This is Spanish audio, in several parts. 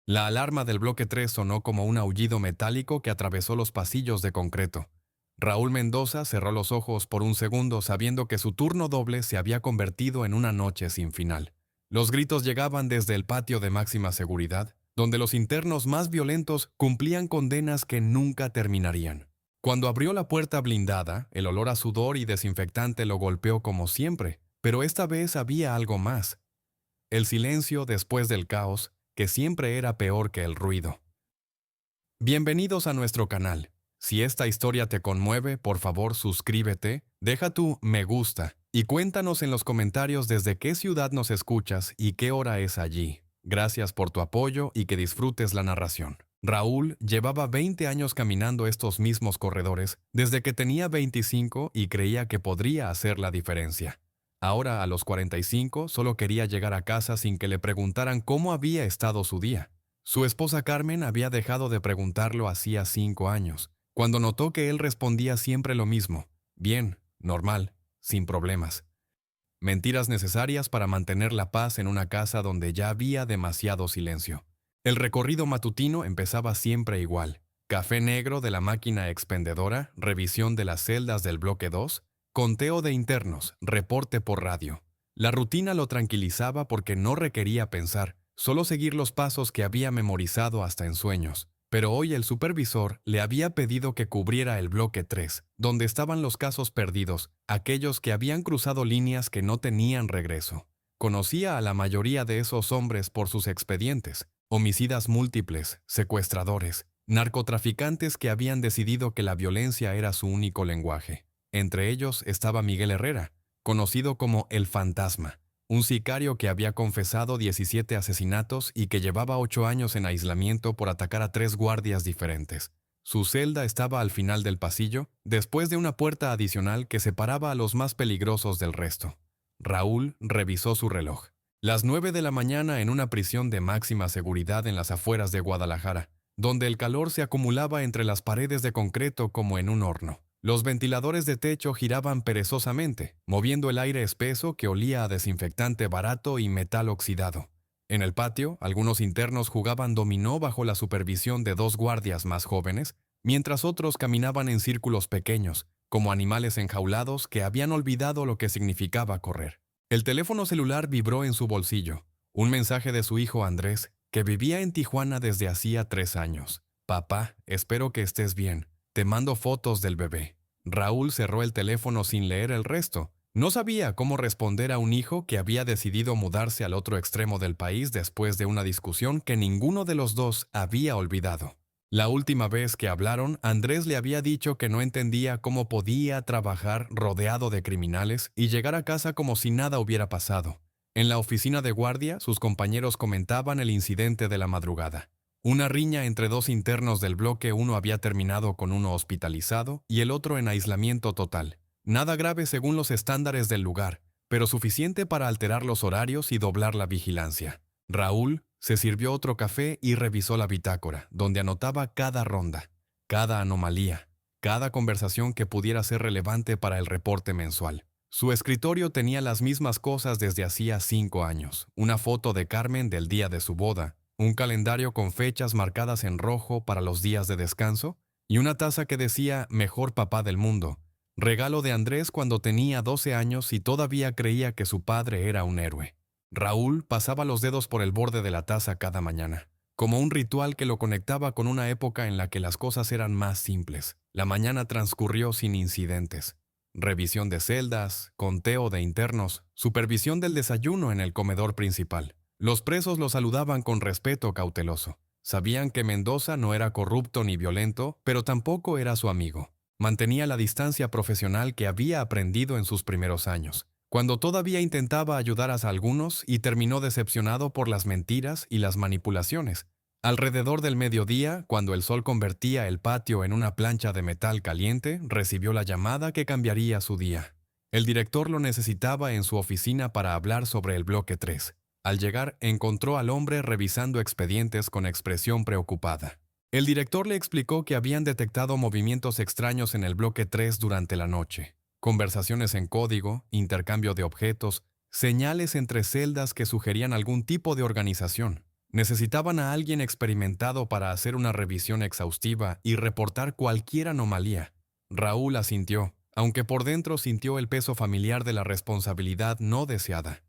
La alarma del bloque 3 sonó como un aullido metálico que atravesó los pasillos de concreto. Raúl Mendoza cerró los ojos por un segundo sabiendo que su turno doble se había convertido en una noche sin final. Los gritos llegaban desde el patio de máxima seguridad, donde los internos más violentos cumplían condenas que nunca terminarían. Cuando abrió la puerta blindada, el olor a sudor y desinfectante lo golpeó como siempre, pero esta vez había algo más. El silencio después del caos, que siempre era peor que el ruido. Bienvenidos a nuestro canal. Si esta historia te conmueve, por favor suscríbete, deja tu me gusta y cuéntanos en los comentarios desde qué ciudad nos escuchas y qué hora es allí. Gracias por tu apoyo y que disfrutes la narración. Raúl llevaba 20 años caminando estos mismos corredores desde que tenía 25 y creía que podría hacer la diferencia. Ahora, a los 45, solo quería llegar a casa sin que le preguntaran cómo había estado su día. Su esposa Carmen había dejado de preguntarlo hacía 5 años, cuando notó que él respondía siempre lo mismo: bien, normal, sin problemas. Mentiras necesarias para mantener la paz en una casa donde ya había demasiado silencio. El recorrido matutino empezaba siempre igual: café negro de la máquina expendedora, revisión de las celdas del bloque 2, conteo de internos, reporte por radio. La rutina lo tranquilizaba porque no requería pensar, solo seguir los pasos que había memorizado hasta en sueños. Pero hoy el supervisor le había pedido que cubriera el bloque 3, donde estaban los casos perdidos, aquellos que habían cruzado líneas que no tenían regreso. Conocía a la mayoría de esos hombres por sus expedientes: homicidas múltiples, secuestradores, narcotraficantes que habían decidido que la violencia era su único lenguaje. Entre ellos estaba Miguel Herrera, conocido como El Fantasma, un sicario que había confesado 17 asesinatos y que llevaba 8 años en aislamiento por atacar a 3 guardias diferentes. Su celda estaba al final del pasillo, después de una puerta adicional que separaba a los más peligrosos del resto. Raúl revisó su reloj. Las 9 de la mañana en una prisión de máxima seguridad en las afueras de Guadalajara, donde el calor se acumulaba entre las paredes de concreto como en un horno. Los ventiladores de techo giraban perezosamente, moviendo el aire espeso que olía a desinfectante barato y metal oxidado. En el patio, algunos internos jugaban dominó bajo la supervisión de 2 guardias más jóvenes, mientras otros caminaban en círculos pequeños, como animales enjaulados que habían olvidado lo que significaba correr. El teléfono celular vibró en su bolsillo. Un mensaje de su hijo Andrés, que vivía en Tijuana desde hacía 3 años. Papá, espero que estés bien. Te mando fotos del bebé. Raúl cerró el teléfono sin leer el resto. No sabía cómo responder a un hijo que había decidido mudarse al otro extremo del país después de una discusión que ninguno de los dos había olvidado. La última vez que hablaron, Andrés le había dicho que no entendía cómo podía trabajar rodeado de criminales y llegar a casa como si nada hubiera pasado. En la oficina de guardia, sus compañeros comentaban el incidente de la madrugada. Una riña entre 2 internos del bloque 1 había terminado con uno hospitalizado y el otro en aislamiento total. Nada grave según los estándares del lugar, pero suficiente para alterar los horarios y doblar la vigilancia. Raúl se sirvió otro café y revisó la bitácora, donde anotaba cada ronda, cada anomalía, cada conversación que pudiera ser relevante para el reporte mensual. Su escritorio tenía las mismas cosas desde hacía 5 años: una foto de Carmen del día de su boda, un calendario con fechas marcadas en rojo para los días de descanso y una taza que decía «Mejor papá del mundo», regalo de Andrés cuando tenía 12 años y todavía creía que su padre era un héroe. Raúl pasaba los dedos por el borde de la taza cada mañana, como un ritual que lo conectaba con una época en la que las cosas eran más simples. La mañana transcurrió sin incidentes. Revisión de celdas, conteo de internos, supervisión del desayuno en el comedor principal. Los presos lo saludaban con respeto cauteloso. Sabían que Mendoza no era corrupto ni violento, pero tampoco era su amigo. Mantenía la distancia profesional que había aprendido en sus primeros años, cuando todavía intentaba ayudar a algunos y terminó decepcionado por las mentiras y las manipulaciones. Alrededor del mediodía, cuando el sol convertía el patio en una plancha de metal caliente, recibió la llamada que cambiaría su día. El director lo necesitaba en su oficina para hablar sobre el bloque 3. Al llegar, encontró al hombre revisando expedientes con expresión preocupada. El director le explicó que habían detectado movimientos extraños en el bloque 3 durante la noche. Conversaciones en código, intercambio de objetos, señales entre celdas que sugerían algún tipo de organización. Necesitaban a alguien experimentado para hacer una revisión exhaustiva y reportar cualquier anomalía. Raúl asintió, aunque por dentro sintió el peso familiar de la responsabilidad no deseada.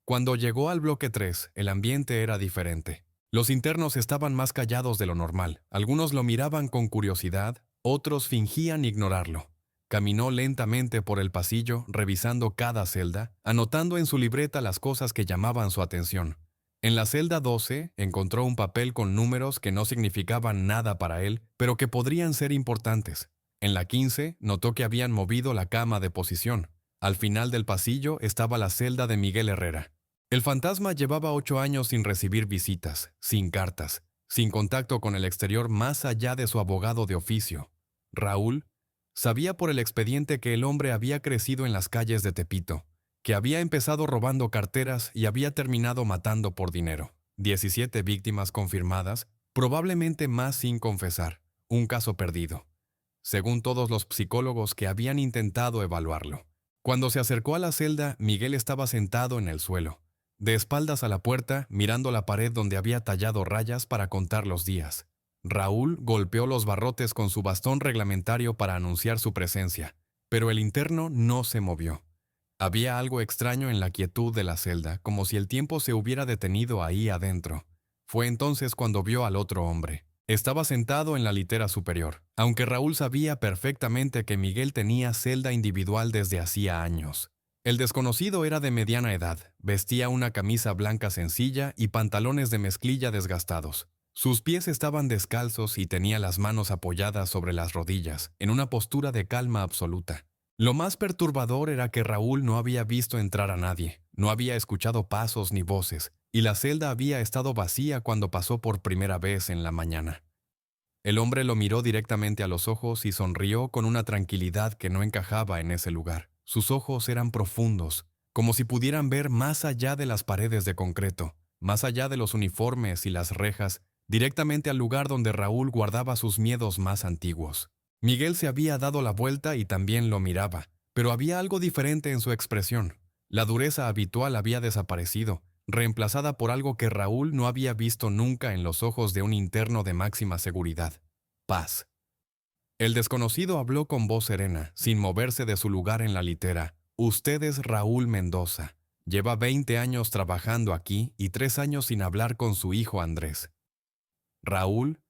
Cuando llegó al bloque 3, el ambiente era diferente. Los internos estaban más callados de lo normal. Algunos lo miraban con curiosidad, otros fingían ignorarlo. Caminó lentamente por el pasillo, revisando cada celda, anotando en su libreta las cosas que llamaban su atención. En la celda 12 encontró un papel con números que no significaban nada para él, pero que podrían ser importantes. En la 15 notó que habían movido la cama de posición. Al final del pasillo estaba la celda de Miguel Herrera. El fantasma llevaba 8 años sin recibir visitas, sin cartas, sin contacto con el exterior más allá de su abogado de oficio. Raúl sabía por el expediente que el hombre había crecido en las calles de Tepito, que había empezado robando carteras y había terminado matando por dinero. 17 víctimas confirmadas, probablemente más sin confesar. Un caso perdido, según todos los psicólogos que habían intentado evaluarlo. Cuando se acercó a la celda, Miguel estaba sentado en el suelo, de espaldas a la puerta, mirando la pared donde había tallado rayas para contar los días. Raúl golpeó los barrotes con su bastón reglamentario para anunciar su presencia, pero el interno no se movió. Había algo extraño en la quietud de la celda, como si el tiempo se hubiera detenido ahí adentro. Fue entonces cuando vio al otro hombre. Estaba sentado en la litera superior, aunque Raúl sabía perfectamente que Miguel tenía celda individual desde hacía años. El desconocido era de mediana edad, vestía una camisa blanca sencilla y pantalones de mezclilla desgastados. Sus pies estaban descalzos y tenía las manos apoyadas sobre las rodillas, en una postura de calma absoluta. Lo más perturbador era que Raúl no había visto entrar a nadie, no había escuchado pasos ni voces, y la celda había estado vacía cuando pasó por primera vez en la mañana. El hombre lo miró directamente a los ojos y sonrió con una tranquilidad que no encajaba en ese lugar. Sus ojos eran profundos, como si pudieran ver más allá de las paredes de concreto, más allá de los uniformes y las rejas, directamente al lugar donde Raúl guardaba sus miedos más antiguos. Miguel se había dado la vuelta y también lo miraba, pero había algo diferente en su expresión. La dureza habitual había desaparecido, reemplazada por algo que Raúl no había visto nunca en los ojos de un interno de máxima seguridad: paz. El desconocido habló con voz serena, sin moverse de su lugar en la litera. Usted es Raúl Mendoza. Lleva 20 años trabajando aquí y 3 años sin hablar con su hijo Andrés. Raúl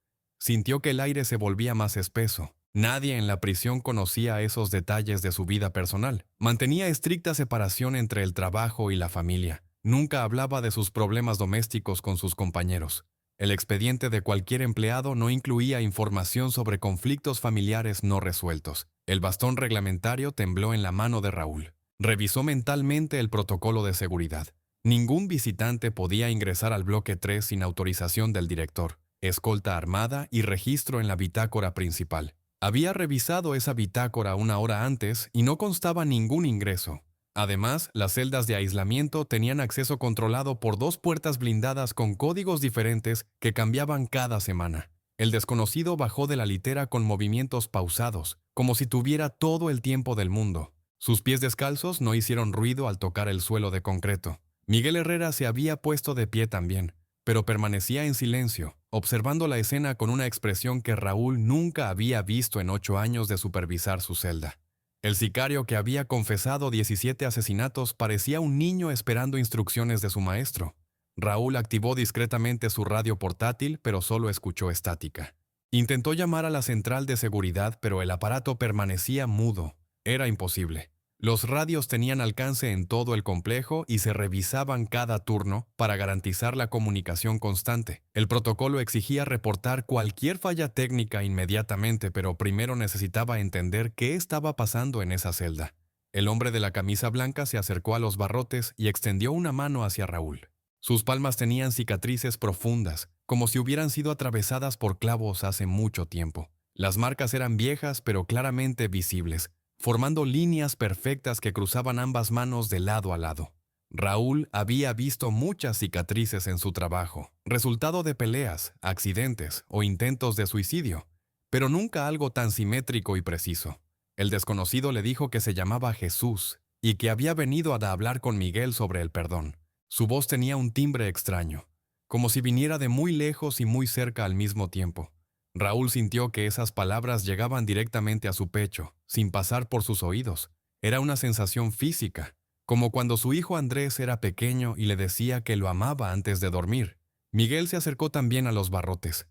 sintió que el aire se volvía más espeso. Nadie en la prisión conocía esos detalles de su vida personal. Mantenía estricta separación entre el trabajo y la familia. Nunca hablaba de sus problemas domésticos con sus compañeros. El expediente de cualquier empleado no incluía información sobre conflictos familiares no resueltos. El bastón reglamentario tembló en la mano de Raúl. Revisó mentalmente el protocolo de seguridad. Ningún visitante podía ingresar al bloque 3 sin autorización del director, escolta armada y registro en la bitácora principal. Había revisado esa bitácora 1 hora antes y no constaba ningún ingreso. Además, las celdas de aislamiento tenían acceso controlado por 2 puertas blindadas con códigos diferentes que cambiaban cada semana. El desconocido bajó de la litera con movimientos pausados, como si tuviera todo el tiempo del mundo. Sus pies descalzos no hicieron ruido al tocar el suelo de concreto. Miguel Herrera se había puesto de pie también, pero permanecía en silencio, observando la escena con una expresión que Raúl nunca había visto en 8 años de supervisar su celda. El sicario que había confesado 17 asesinatos parecía un niño esperando instrucciones de su maestro. Raúl activó discretamente su radio portátil, pero solo escuchó estática. Intentó llamar a la central de seguridad, pero el aparato permanecía mudo. Era imposible. Los radios tenían alcance en todo el complejo y se revisaban cada turno para garantizar la comunicación constante. El protocolo exigía reportar cualquier falla técnica inmediatamente, pero primero necesitaba entender qué estaba pasando en esa celda. El hombre de la camisa blanca se acercó a los barrotes y extendió una mano hacia Raúl. Sus palmas tenían cicatrices profundas, como si hubieran sido atravesadas por clavos hace mucho tiempo. Las marcas eran viejas pero claramente visibles, formando líneas perfectas que cruzaban ambas manos de lado a lado. Raúl había visto muchas cicatrices en su trabajo, resultado de peleas, accidentes o intentos de suicidio, pero nunca algo tan simétrico y preciso. El desconocido le dijo que se llamaba Jesús y que había venido a hablar con Miguel sobre el perdón. Su voz tenía un timbre extraño. como si viniera de muy lejos y muy cerca al mismo tiempo. Raúl sintió que esas palabras llegaban directamente a su pecho, sin pasar por sus oídos. Era una sensación física, como cuando su hijo Andrés era pequeño y le decía que lo amaba antes de dormir. Miguel se acercó también a los barrotes.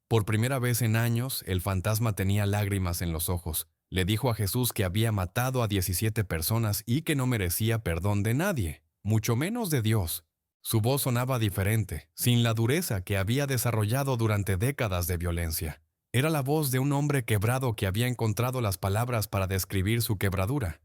Por primera vez en años, el fantasma tenía lágrimas en los ojos. Le dijo a Jesús que había matado a 17 personas y que no merecía perdón de nadie, mucho menos de Dios. Su voz sonaba diferente, sin la dureza que había desarrollado durante décadas de violencia. Era la voz de un hombre quebrado que había encontrado las palabras para describir su quebradura.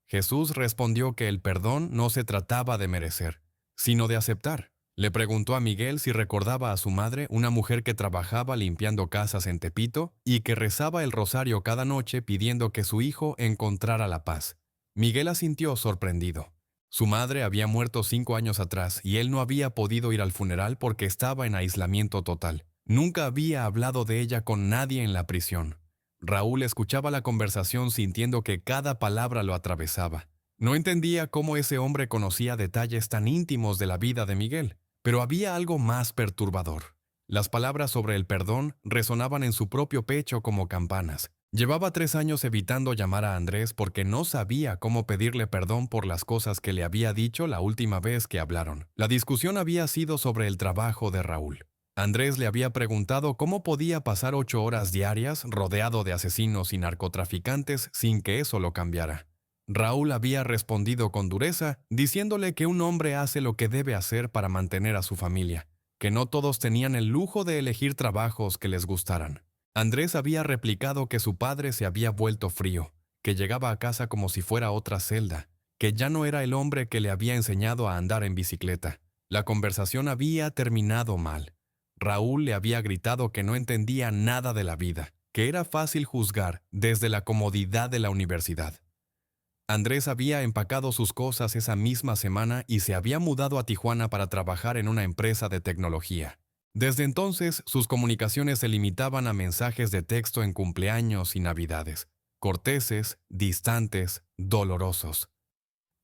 Jesús respondió que el perdón no se trataba de merecer, sino de aceptar. Le preguntó a Miguel si recordaba a su madre, una mujer que trabajaba limpiando casas en Tepito y que rezaba el rosario cada noche pidiendo que su hijo encontrara la paz. Miguel asintió sorprendido. Su madre había muerto 5 años atrás y él no había podido ir al funeral porque estaba en aislamiento total. Nunca había hablado de ella con nadie en la prisión. Raúl escuchaba la conversación sintiendo que cada palabra lo atravesaba. No entendía cómo ese hombre conocía detalles tan íntimos de la vida de Miguel, pero había algo más perturbador. Las palabras sobre el perdón resonaban en su propio pecho como campanas. Llevaba 3 años evitando llamar a Andrés porque no sabía cómo pedirle perdón por las cosas que le había dicho la última vez que hablaron. La discusión había sido sobre el trabajo de Raúl. Andrés le había preguntado cómo podía pasar 8 horas diarias rodeado de asesinos y narcotraficantes sin que eso lo cambiara. Raúl había respondido con dureza, diciéndole que un hombre hace lo que debe hacer para mantener a su familia, que no todos tenían el lujo de elegir trabajos que les gustaran. Andrés había replicado que su padre se había vuelto frío, que llegaba a casa como si fuera otra celda, que ya no era el hombre que le había enseñado a andar en bicicleta. La conversación había terminado mal. Raúl le había gritado que no entendía nada de la vida, que era fácil juzgar desde la comodidad de la universidad. Andrés había empacado sus cosas esa misma semana y se había mudado a Tijuana para trabajar en una empresa de tecnología. Desde entonces, sus comunicaciones se limitaban a mensajes de texto en cumpleaños y navidades, corteses, distantes, dolorosos.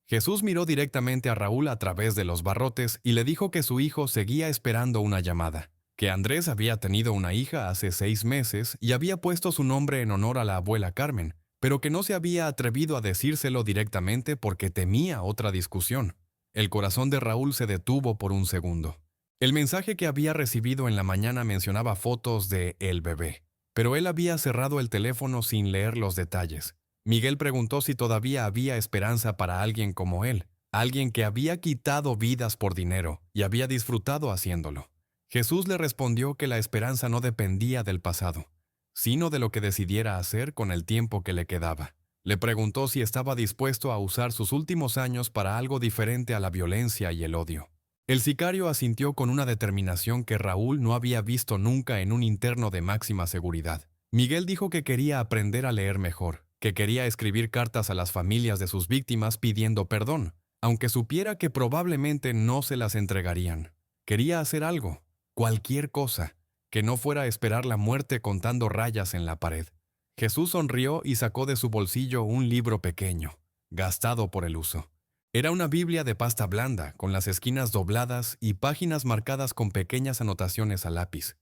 Jesús miró directamente a Raúl a través de los barrotes y le dijo que su hijo seguía esperando una llamada, que Andrés había tenido una hija hace 6 meses y había puesto su nombre en honor a la abuela Carmen, pero que no se había atrevido a decírselo directamente porque temía otra discusión. El corazón de Raúl se detuvo por un segundo. El mensaje que había recibido en la mañana mencionaba fotos de el bebé, pero él había cerrado el teléfono sin leer los detalles. Miguel preguntó si todavía había esperanza para alguien como él, alguien que había quitado vidas por dinero y había disfrutado haciéndolo. Jesús le respondió que la esperanza no dependía del pasado, sino de lo que decidiera hacer con el tiempo que le quedaba. Le preguntó si estaba dispuesto a usar sus últimos años para algo diferente a la violencia y el odio. El sicario asintió con una determinación que Raúl no había visto nunca en un interno de máxima seguridad. Miguel dijo que quería aprender a leer mejor, que quería escribir cartas a las familias de sus víctimas pidiendo perdón, aunque supiera que probablemente no se las entregarían. Quería hacer algo, cualquier cosa, que no fuera a esperar la muerte contando rayas en la pared. Jesús sonrió y sacó de su bolsillo un libro pequeño, gastado por el uso. Era una Biblia de pasta blanda, con las esquinas dobladas y páginas marcadas con pequeñas anotaciones a lápiz.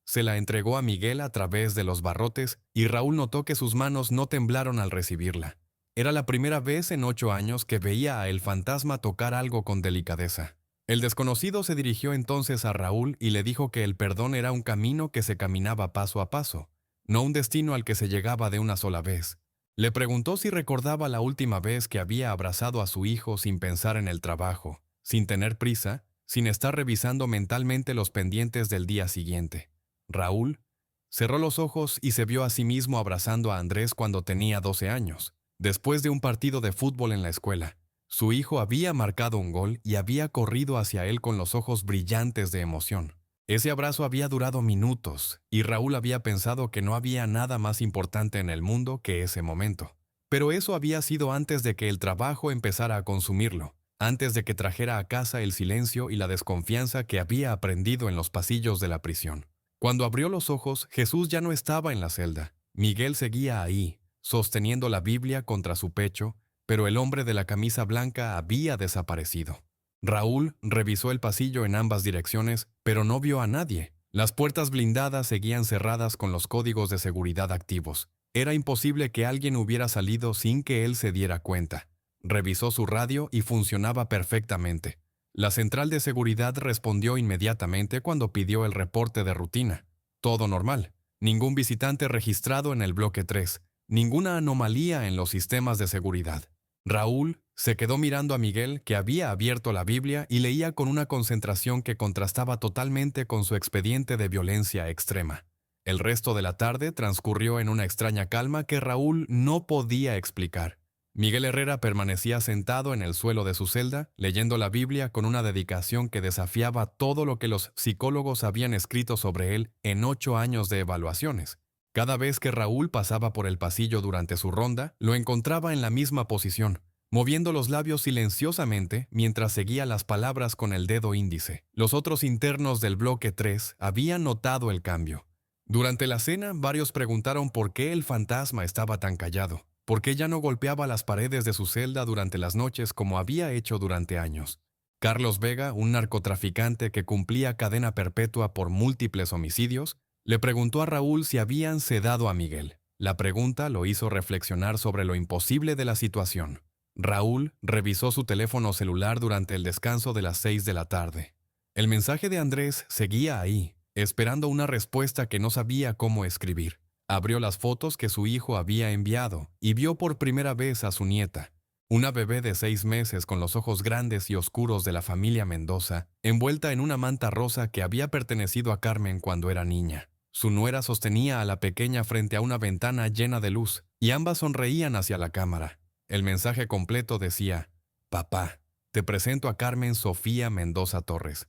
Se la entregó a Miguel a través de los barrotes y Raúl notó que sus manos no temblaron al recibirla. Era la primera vez en 8 años que veía a el fantasma tocar algo con delicadeza. El desconocido se dirigió entonces a Raúl y le dijo que el perdón era un camino que se caminaba paso a paso, no un destino al que se llegaba de una sola vez. Le preguntó si recordaba la última vez que había abrazado a su hijo sin pensar en el trabajo, sin tener prisa, sin estar revisando mentalmente los pendientes del día siguiente. Raúl cerró los ojos y se vio a sí mismo abrazando a Andrés cuando tenía 12 años, después de un partido de fútbol en la escuela. Su hijo había marcado un gol y había corrido hacia él con los ojos brillantes de emoción. Ese abrazo había durado minutos, y Raúl había pensado que no había nada más importante en el mundo que ese momento. Pero eso había sido antes de que el trabajo empezara a consumirlo, antes de que trajera a casa el silencio y la desconfianza que había aprendido en los pasillos de la prisión. Cuando abrió los ojos, Jesús ya no estaba en la celda. Miguel seguía ahí, sosteniendo la Biblia contra su pecho, pero el hombre de la camisa blanca había desaparecido. Raúl revisó el pasillo en ambas direcciones, pero no vio a nadie. Las puertas blindadas seguían cerradas con los códigos de seguridad activos. Era imposible que alguien hubiera salido sin que él se diera cuenta. Revisó su radio y funcionaba perfectamente. La central de seguridad respondió inmediatamente cuando pidió el reporte de rutina. Todo normal. Ningún visitante registrado en el bloque 3. Ninguna anomalía en los sistemas de seguridad. Raúl se quedó mirando a Miguel, que había abierto la Biblia y leía con una concentración que contrastaba totalmente con su expediente de violencia extrema. El resto de la tarde transcurrió en una extraña calma que Raúl no podía explicar. Miguel Herrera permanecía sentado en el suelo de su celda, leyendo la Biblia con una dedicación que desafiaba todo lo que los psicólogos habían escrito sobre él en 8 años de evaluaciones. Cada vez que Raúl pasaba por el pasillo durante su ronda, lo encontraba en la misma posición, moviendo los labios silenciosamente mientras seguía las palabras con el dedo índice. Los otros internos del bloque 3 habían notado el cambio. Durante la cena, varios preguntaron por qué el fantasma estaba tan callado, por qué ya no golpeaba las paredes de su celda durante las noches como había hecho durante años. Carlos Vega, un narcotraficante que cumplía cadena perpetua por múltiples homicidios, le preguntó a Raúl si habían sedado a Miguel. La pregunta lo hizo reflexionar sobre lo imposible de la situación. Raúl revisó su teléfono celular durante el descanso de las 6 de la tarde. El mensaje de Andrés seguía ahí, esperando una respuesta que no sabía cómo escribir. Abrió las fotos que su hijo había enviado y vio por primera vez a su nieta, una bebé de 6 meses con los ojos grandes y oscuros de la familia Mendoza, envuelta en una manta rosa que había pertenecido a Carmen cuando era niña. Su nuera sostenía a la pequeña frente a una ventana llena de luz, y ambas sonreían hacia la cámara. El mensaje completo decía: «Papá, te presento a Carmen Sofía Mendoza Torres.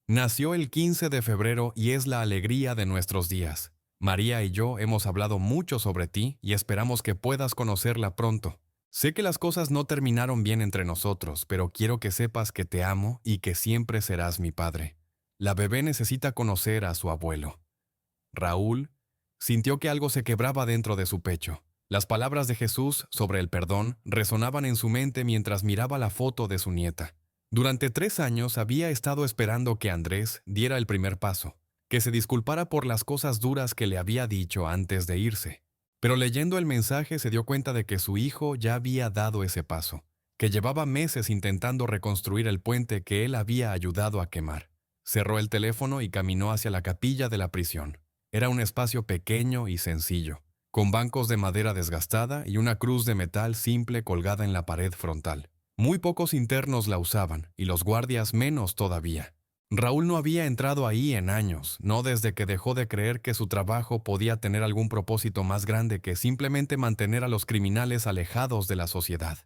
Nació el 15 de febrero y es la alegría de nuestros días. María y yo hemos hablado mucho sobre ti y esperamos que puedas conocerla pronto. Sé que las cosas no terminaron bien entre nosotros, pero quiero que sepas que te amo y que siempre serás mi padre. La bebé necesita conocer a su abuelo». Raúl sintió que algo se quebraba dentro de su pecho. Las palabras de Jesús sobre el perdón resonaban en su mente mientras miraba la foto de su nieta. Durante 3 años había estado esperando que Andrés diera el primer paso, que se disculpara por las cosas duras que le había dicho antes de irse. Pero leyendo el mensaje se dio cuenta de que su hijo ya había dado ese paso, que llevaba meses intentando reconstruir el puente que él había ayudado a quemar. Cerró el teléfono y caminó hacia la capilla de la prisión. Era un espacio pequeño y sencillo, con bancos de madera desgastada y una cruz de metal simple colgada en la pared frontal. Muy pocos internos la usaban, y los guardias menos todavía. Raúl no había entrado ahí en años, no desde que dejó de creer que su trabajo podía tener algún propósito más grande que simplemente mantener a los criminales alejados de la sociedad.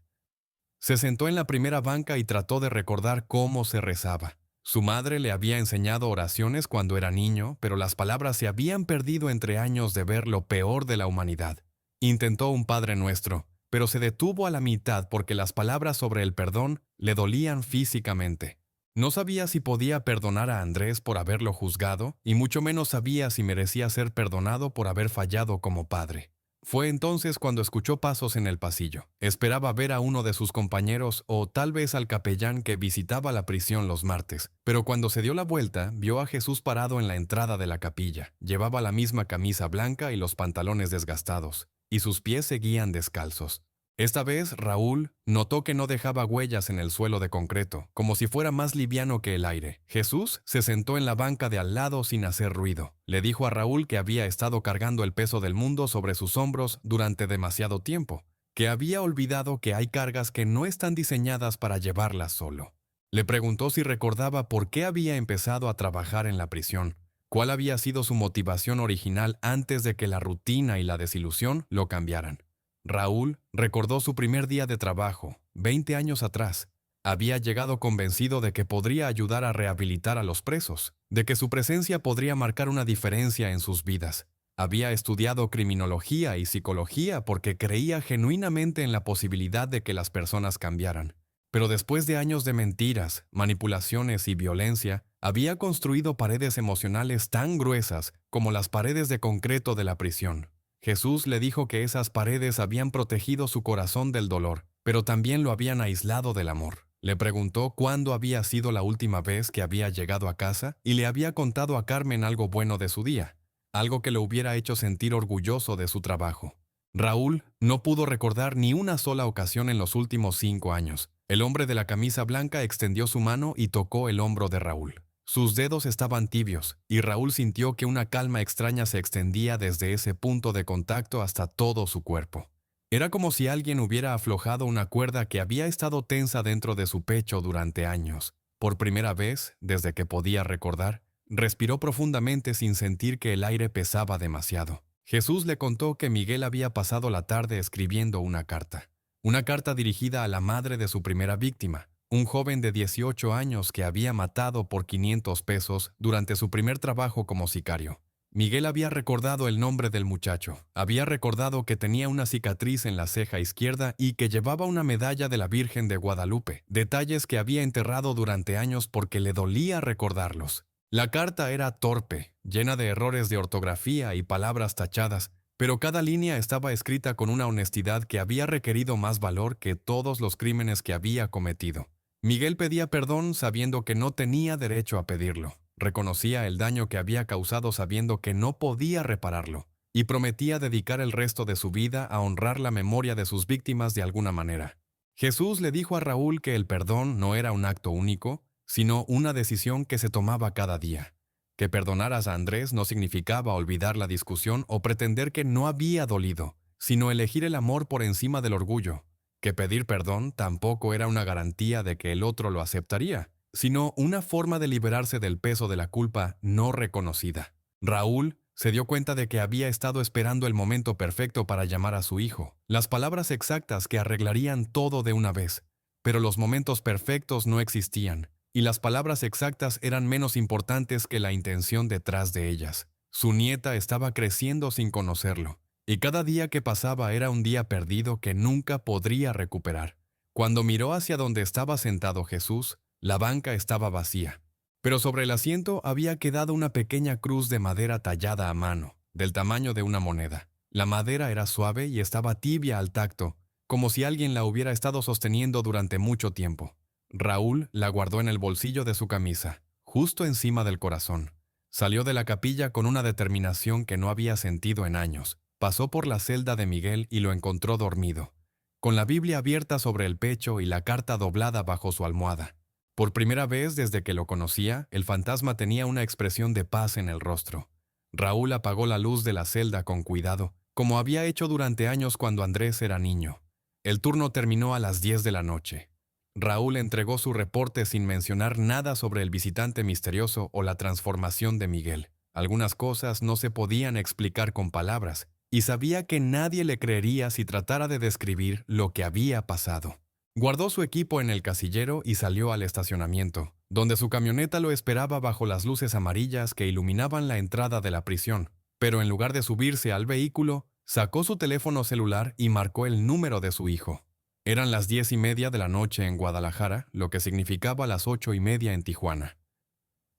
Se sentó en la primera banca y trató de recordar cómo se rezaba. Su madre le había enseñado oraciones cuando era niño, pero las palabras se habían perdido entre años de ver lo peor de la humanidad. Intentó un Padre Nuestro, pero se detuvo a la mitad porque las palabras sobre el perdón le dolían físicamente. No sabía si podía perdonar a Andrés por haberlo juzgado, y mucho menos sabía si merecía ser perdonado por haber fallado como padre. Fue entonces cuando escuchó pasos en el pasillo. Esperaba ver a uno de sus compañeros o tal vez al capellán que visitaba la prisión los martes, pero cuando se dio la vuelta, vio a Jesús parado en la entrada de la capilla. Llevaba la misma camisa blanca y los pantalones desgastados, y sus pies seguían descalzos. Esta vez Raúl notó que no dejaba huellas en el suelo de concreto, como si fuera más liviano que el aire. Jesús se sentó en la banca de al lado sin hacer ruido. Le dijo a Raúl que había estado cargando el peso del mundo sobre sus hombros durante demasiado tiempo, que había olvidado que hay cargas que no están diseñadas para llevarlas solo. Le preguntó si recordaba por qué había empezado a trabajar en la prisión, cuál había sido su motivación original antes de que la rutina y la desilusión lo cambiaran. Raúl recordó su primer día de trabajo, 20 años atrás. Había llegado convencido de que podría ayudar a rehabilitar a los presos, de que su presencia podría marcar una diferencia en sus vidas. Había estudiado criminología y psicología porque creía genuinamente en la posibilidad de que las personas cambiaran. Pero después de años de mentiras, manipulaciones y violencia, había construido paredes emocionales tan gruesas como las paredes de concreto de la prisión. Jesús le dijo que esas paredes habían protegido su corazón del dolor, pero también lo habían aislado del amor. Le preguntó cuándo había sido la última vez que había llegado a casa y le había contado a Carmen algo bueno de su día, algo que lo hubiera hecho sentir orgulloso de su trabajo. Raúl no pudo recordar ni una sola ocasión en los últimos 5 años. El hombre de la camisa blanca extendió su mano y tocó el hombro de Raúl. Sus dedos estaban tibios, y Raúl sintió que una calma extraña se extendía desde ese punto de contacto hasta todo su cuerpo. Era como si alguien hubiera aflojado una cuerda que había estado tensa dentro de su pecho durante años. Por primera vez, desde que podía recordar, respiró profundamente sin sentir que el aire pesaba demasiado. Jesús le contó que Miguel había pasado la tarde escribiendo una carta dirigida a la madre de su primera víctima, un joven de 18 años que había matado por 500 pesos durante su primer trabajo como sicario. Miguel había recordado el nombre del muchacho, había recordado que tenía una cicatriz en la ceja izquierda y que llevaba una medalla de la Virgen de Guadalupe, detalles que había enterrado durante años porque le dolía recordarlos. La carta era torpe, llena de errores de ortografía y palabras tachadas, pero cada línea estaba escrita con una honestidad que había requerido más valor que todos los crímenes que había cometido. Miguel pedía perdón sabiendo que no tenía derecho a pedirlo. Reconocía el daño que había causado sabiendo que no podía repararlo, y prometía dedicar el resto de su vida a honrar la memoria de sus víctimas de alguna manera. Jesús le dijo a Raúl que el perdón no era un acto único, sino una decisión que se tomaba cada día. Que perdonaras a Andrés no significaba olvidar la discusión o pretender que no había dolido, sino elegir el amor por encima del orgullo. Que pedir perdón tampoco era una garantía de que el otro lo aceptaría, sino una forma de liberarse del peso de la culpa no reconocida. Raúl se dio cuenta de que había estado esperando el momento perfecto para llamar a su hijo, las palabras exactas que arreglarían todo de una vez. Pero los momentos perfectos no existían, y las palabras exactas eran menos importantes que la intención detrás de ellas. Su nieta estaba creciendo sin conocerlo, y cada día que pasaba era un día perdido que nunca podría recuperar. Cuando miró hacia donde estaba sentado Jesús, la banca estaba vacía, pero sobre el asiento había quedado una pequeña cruz de madera tallada a mano, del tamaño de una moneda. La madera era suave y estaba tibia al tacto, como si alguien la hubiera estado sosteniendo durante mucho tiempo. Raúl la guardó en el bolsillo de su camisa, justo encima del corazón. Salió de la capilla con una determinación que no había sentido en años. Pasó por la celda de Miguel y lo encontró dormido, con la Biblia abierta sobre el pecho y la carta doblada bajo su almohada. Por primera vez desde que lo conocía, el fantasma tenía una expresión de paz en el rostro. Raúl apagó la luz de la celda con cuidado, como había hecho durante años cuando Andrés era niño. El turno terminó a las 10 de la noche. Raúl entregó su reporte sin mencionar nada sobre el visitante misterioso o la transformación de Miguel. Algunas cosas no se podían explicar con palabras, y sabía que nadie le creería si tratara de describir lo que había pasado. Guardó su equipo en el casillero y salió al estacionamiento, donde su camioneta lo esperaba bajo las luces amarillas que iluminaban la entrada de la prisión. Pero en lugar de subirse al vehículo, sacó su teléfono celular y marcó el número de su hijo. Eran las 10:30 de la noche en Guadalajara, lo que significaba las 8:30 en Tijuana.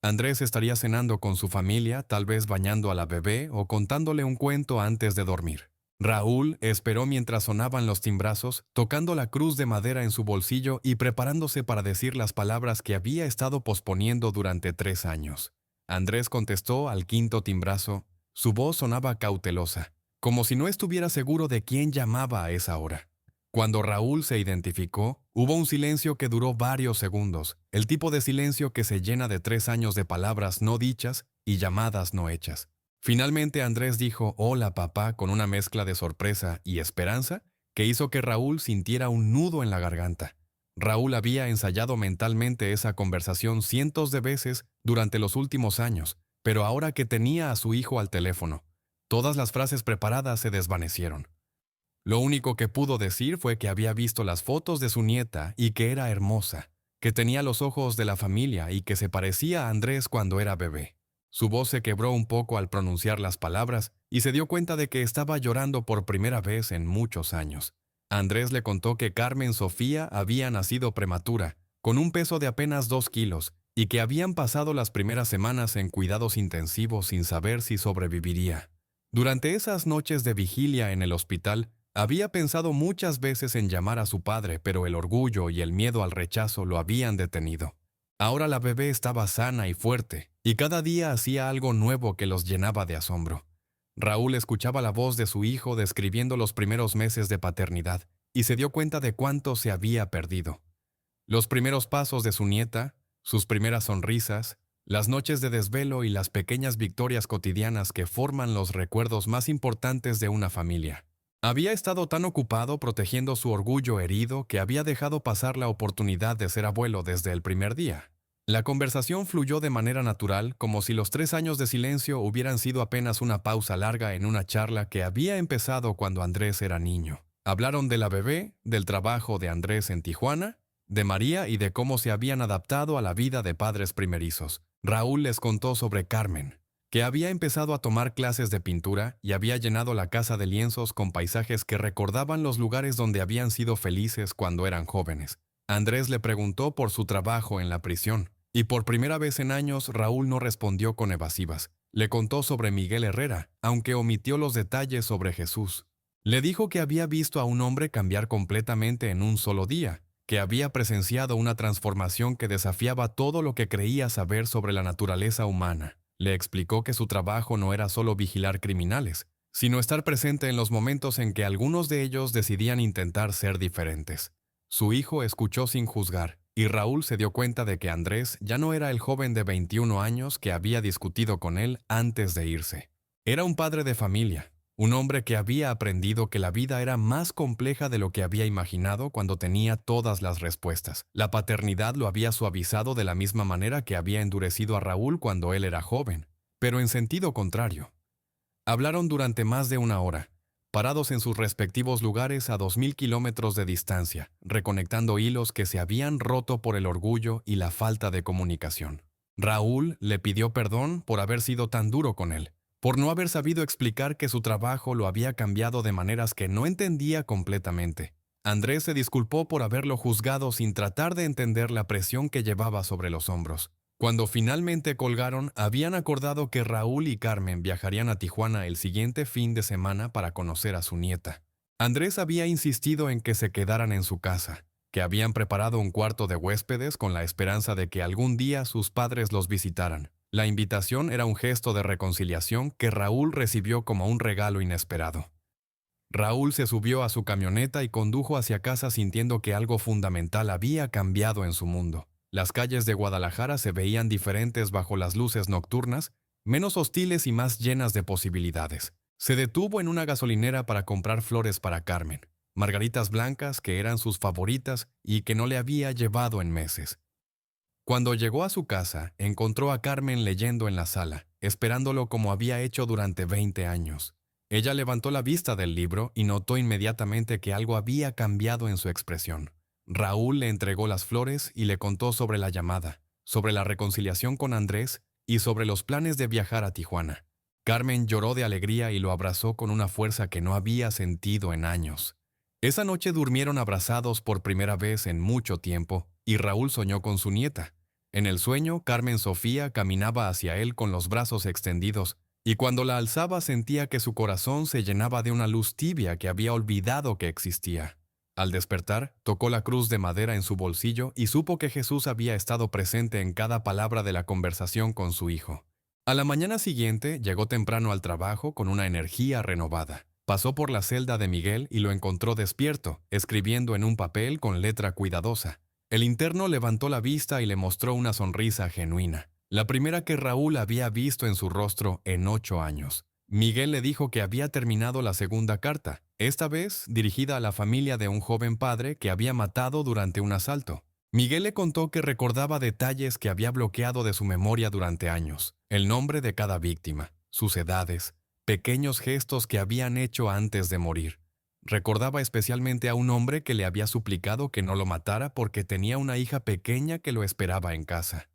Andrés estaría cenando con su familia, tal vez bañando a la bebé o contándole un cuento antes de dormir. Raúl esperó mientras sonaban los timbrazos, tocando la cruz de madera en su bolsillo y preparándose para decir las palabras que había estado posponiendo durante 3 años. Andrés contestó al quinto timbrazo. Su voz sonaba cautelosa, como si no estuviera seguro de quién llamaba a esa hora. Cuando Raúl se identificó, hubo un silencio que duró varios segundos, el tipo de silencio que se llena de 3 años de palabras no dichas y llamadas no hechas. Finalmente Andrés dijo «Hola, papá» con una mezcla de sorpresa y esperanza que hizo que Raúl sintiera un nudo en la garganta. Raúl había ensayado mentalmente esa conversación cientos de veces durante los últimos años, pero ahora que tenía a su hijo al teléfono, todas las frases preparadas se desvanecieron. Lo único que pudo decir fue que había visto las fotos de su nieta y que era hermosa, que tenía los ojos de la familia y que se parecía a Andrés cuando era bebé. Su voz se quebró un poco al pronunciar las palabras y se dio cuenta de que estaba llorando por primera vez en muchos años. Andrés le contó que Carmen Sofía había nacido prematura, con un peso de apenas 2 kilos, y que habían pasado las primeras semanas en cuidados intensivos sin saber si sobreviviría. Durante esas noches de vigilia en el hospital, Había pensado muchas veces en llamar a su padre, pero el orgullo y el miedo al rechazo lo habían detenido. Ahora la bebé estaba sana y fuerte, y cada día hacía algo nuevo que los llenaba de asombro. Raúl escuchaba la voz de su hijo describiendo los primeros meses de paternidad, y se dio cuenta de cuánto se había perdido. Los primeros pasos de su nieta, sus primeras sonrisas, las noches de desvelo y las pequeñas victorias cotidianas que forman los recuerdos más importantes de una familia. Había estado tan ocupado protegiendo su orgullo herido que había dejado pasar la oportunidad de ser abuelo desde el primer día. La conversación fluyó de manera natural, como si los 3 años de silencio hubieran sido apenas una pausa larga en una charla que había empezado cuando Andrés era niño. Hablaron de la bebé, del trabajo de Andrés en Tijuana, de María y de cómo se habían adaptado a la vida de padres primerizos. Raúl les contó sobre Carmen, que había empezado a tomar clases de pintura y había llenado la casa de lienzos con paisajes que recordaban los lugares donde habían sido felices cuando eran jóvenes. Andrés le preguntó por su trabajo en la prisión, y por primera vez en años Raúl no respondió con evasivas. Le contó sobre Miguel Herrera, aunque omitió los detalles sobre Jesús. Le dijo que había visto a un hombre cambiar completamente en un solo día, que había presenciado una transformación que desafiaba todo lo que creía saber sobre la naturaleza humana. Le explicó que su trabajo no era solo vigilar criminales, sino estar presente en los momentos en que algunos de ellos decidían intentar ser diferentes. Su hijo escuchó sin juzgar, y Raúl se dio cuenta de que Andrés ya no era el joven de 21 años que había discutido con él antes de irse. Era un padre de familia, un hombre que había aprendido que la vida era más compleja de lo que había imaginado cuando tenía todas las respuestas. La paternidad lo había suavizado de la misma manera que había endurecido a Raúl cuando él era joven, pero en sentido contrario. Hablaron durante más de una hora, parados en sus respectivos lugares a 2000 kilómetros de distancia, reconectando hilos que se habían roto por el orgullo y la falta de comunicación. Raúl le pidió perdón por haber sido tan duro con él, por no haber sabido explicar que su trabajo lo había cambiado de maneras que no entendía completamente. Andrés se disculpó por haberlo juzgado sin tratar de entender la presión que llevaba sobre los hombros. Cuando finalmente colgaron, habían acordado que Raúl y Carmen viajarían a Tijuana el siguiente fin de semana para conocer a su nieta. Andrés había insistido en que se quedaran en su casa, que habían preparado un cuarto de huéspedes con la esperanza de que algún día sus padres los visitaran. La invitación era un gesto de reconciliación que Raúl recibió como un regalo inesperado. Raúl se subió a su camioneta y condujo hacia casa sintiendo que algo fundamental había cambiado en su mundo. Las calles de Guadalajara se veían diferentes bajo las luces nocturnas, menos hostiles y más llenas de posibilidades. Se detuvo en una gasolinera para comprar flores para Carmen, margaritas blancas que eran sus favoritas y que no le había llevado en meses. Cuando llegó a su casa, encontró a Carmen leyendo en la sala, esperándolo como había hecho durante 20 años. Ella levantó la vista del libro y notó inmediatamente que algo había cambiado en su expresión. Raúl le entregó las flores y le contó sobre la llamada, sobre la reconciliación con Andrés y sobre los planes de viajar a Tijuana. Carmen lloró de alegría y lo abrazó con una fuerza que no había sentido en años. Esa noche durmieron abrazados por primera vez en mucho tiempo, y Raúl soñó con su nieta. En el sueño, Carmen Sofía caminaba hacia él con los brazos extendidos, y cuando la alzaba sentía que su corazón se llenaba de una luz tibia que había olvidado que existía. Al despertar, tocó la cruz de madera en su bolsillo y supo que Jesús había estado presente en cada palabra de la conversación con su hijo. A la mañana siguiente, llegó temprano al trabajo con una energía renovada. Pasó por la celda de Miguel y lo encontró despierto, escribiendo en un papel con letra cuidadosa. El interno levantó la vista y le mostró una sonrisa genuina, la primera que Raúl había visto en su rostro en 8 años. Miguel le dijo que había terminado la segunda carta, esta vez dirigida a la familia de un joven padre que había matado durante un asalto. Miguel le contó que recordaba detalles que había bloqueado de su memoria durante años, el nombre de cada víctima, sus edades, pequeños gestos que habían hecho antes de morir. Recordaba especialmente a un hombre que le había suplicado que no lo matara porque tenía una hija pequeña que lo esperaba en casa.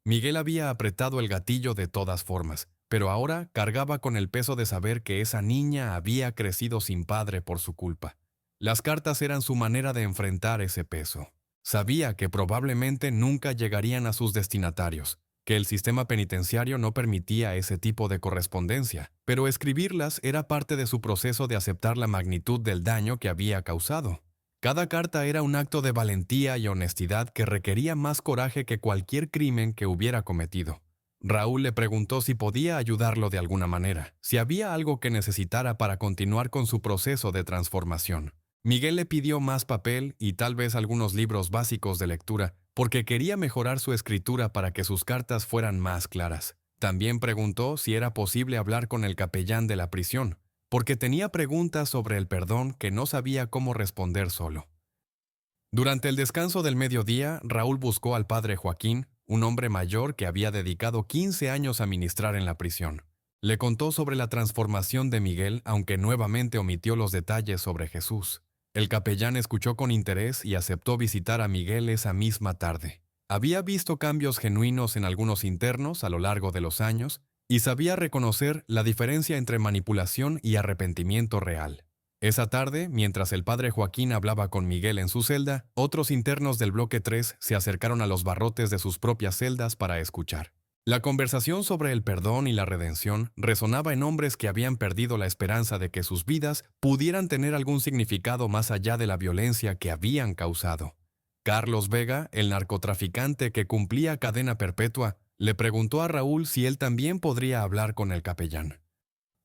Miguel había apretado el gatillo de todas formas, pero ahora cargaba con el peso de saber que esa niña había crecido sin padre por su culpa. Las cartas eran su manera de enfrentar ese peso. Sabía que probablemente nunca llegarían a sus destinatarios, que el sistema penitenciario no permitía ese tipo de correspondencia, pero escribirlas era parte de su proceso de aceptar la magnitud del daño que había causado. Cada carta era un acto de valentía y honestidad que requería más coraje que cualquier crimen que hubiera cometido. Raúl le preguntó si podía ayudarlo de alguna manera, si había algo que necesitara para continuar con su proceso de transformación. Miguel le pidió más papel y tal vez algunos libros básicos de lectura, porque quería mejorar su escritura para que sus cartas fueran más claras. También preguntó si era posible hablar con el capellán de la prisión, porque tenía preguntas sobre el perdón que no sabía cómo responder solo. Durante el descanso del mediodía, Raúl buscó al padre Joaquín, un hombre mayor que había dedicado 15 años a ministrar en la prisión. Le contó sobre la transformación de Miguel, aunque nuevamente omitió los detalles sobre Jesús. El capellán escuchó con interés y aceptó visitar a Miguel esa misma tarde. Había visto cambios genuinos en algunos internos a lo largo de los años y sabía reconocer la diferencia entre manipulación y arrepentimiento real. Esa tarde, mientras el padre Joaquín hablaba con Miguel en su celda, otros internos del bloque 3 se acercaron a los barrotes de sus propias celdas para escuchar. La conversación sobre el perdón y la redención resonaba en hombres que habían perdido la esperanza de que sus vidas pudieran tener algún significado más allá de la violencia que habían causado. Carlos Vega, el narcotraficante que cumplía cadena perpetua, le preguntó a Raúl si él también podría hablar con el capellán.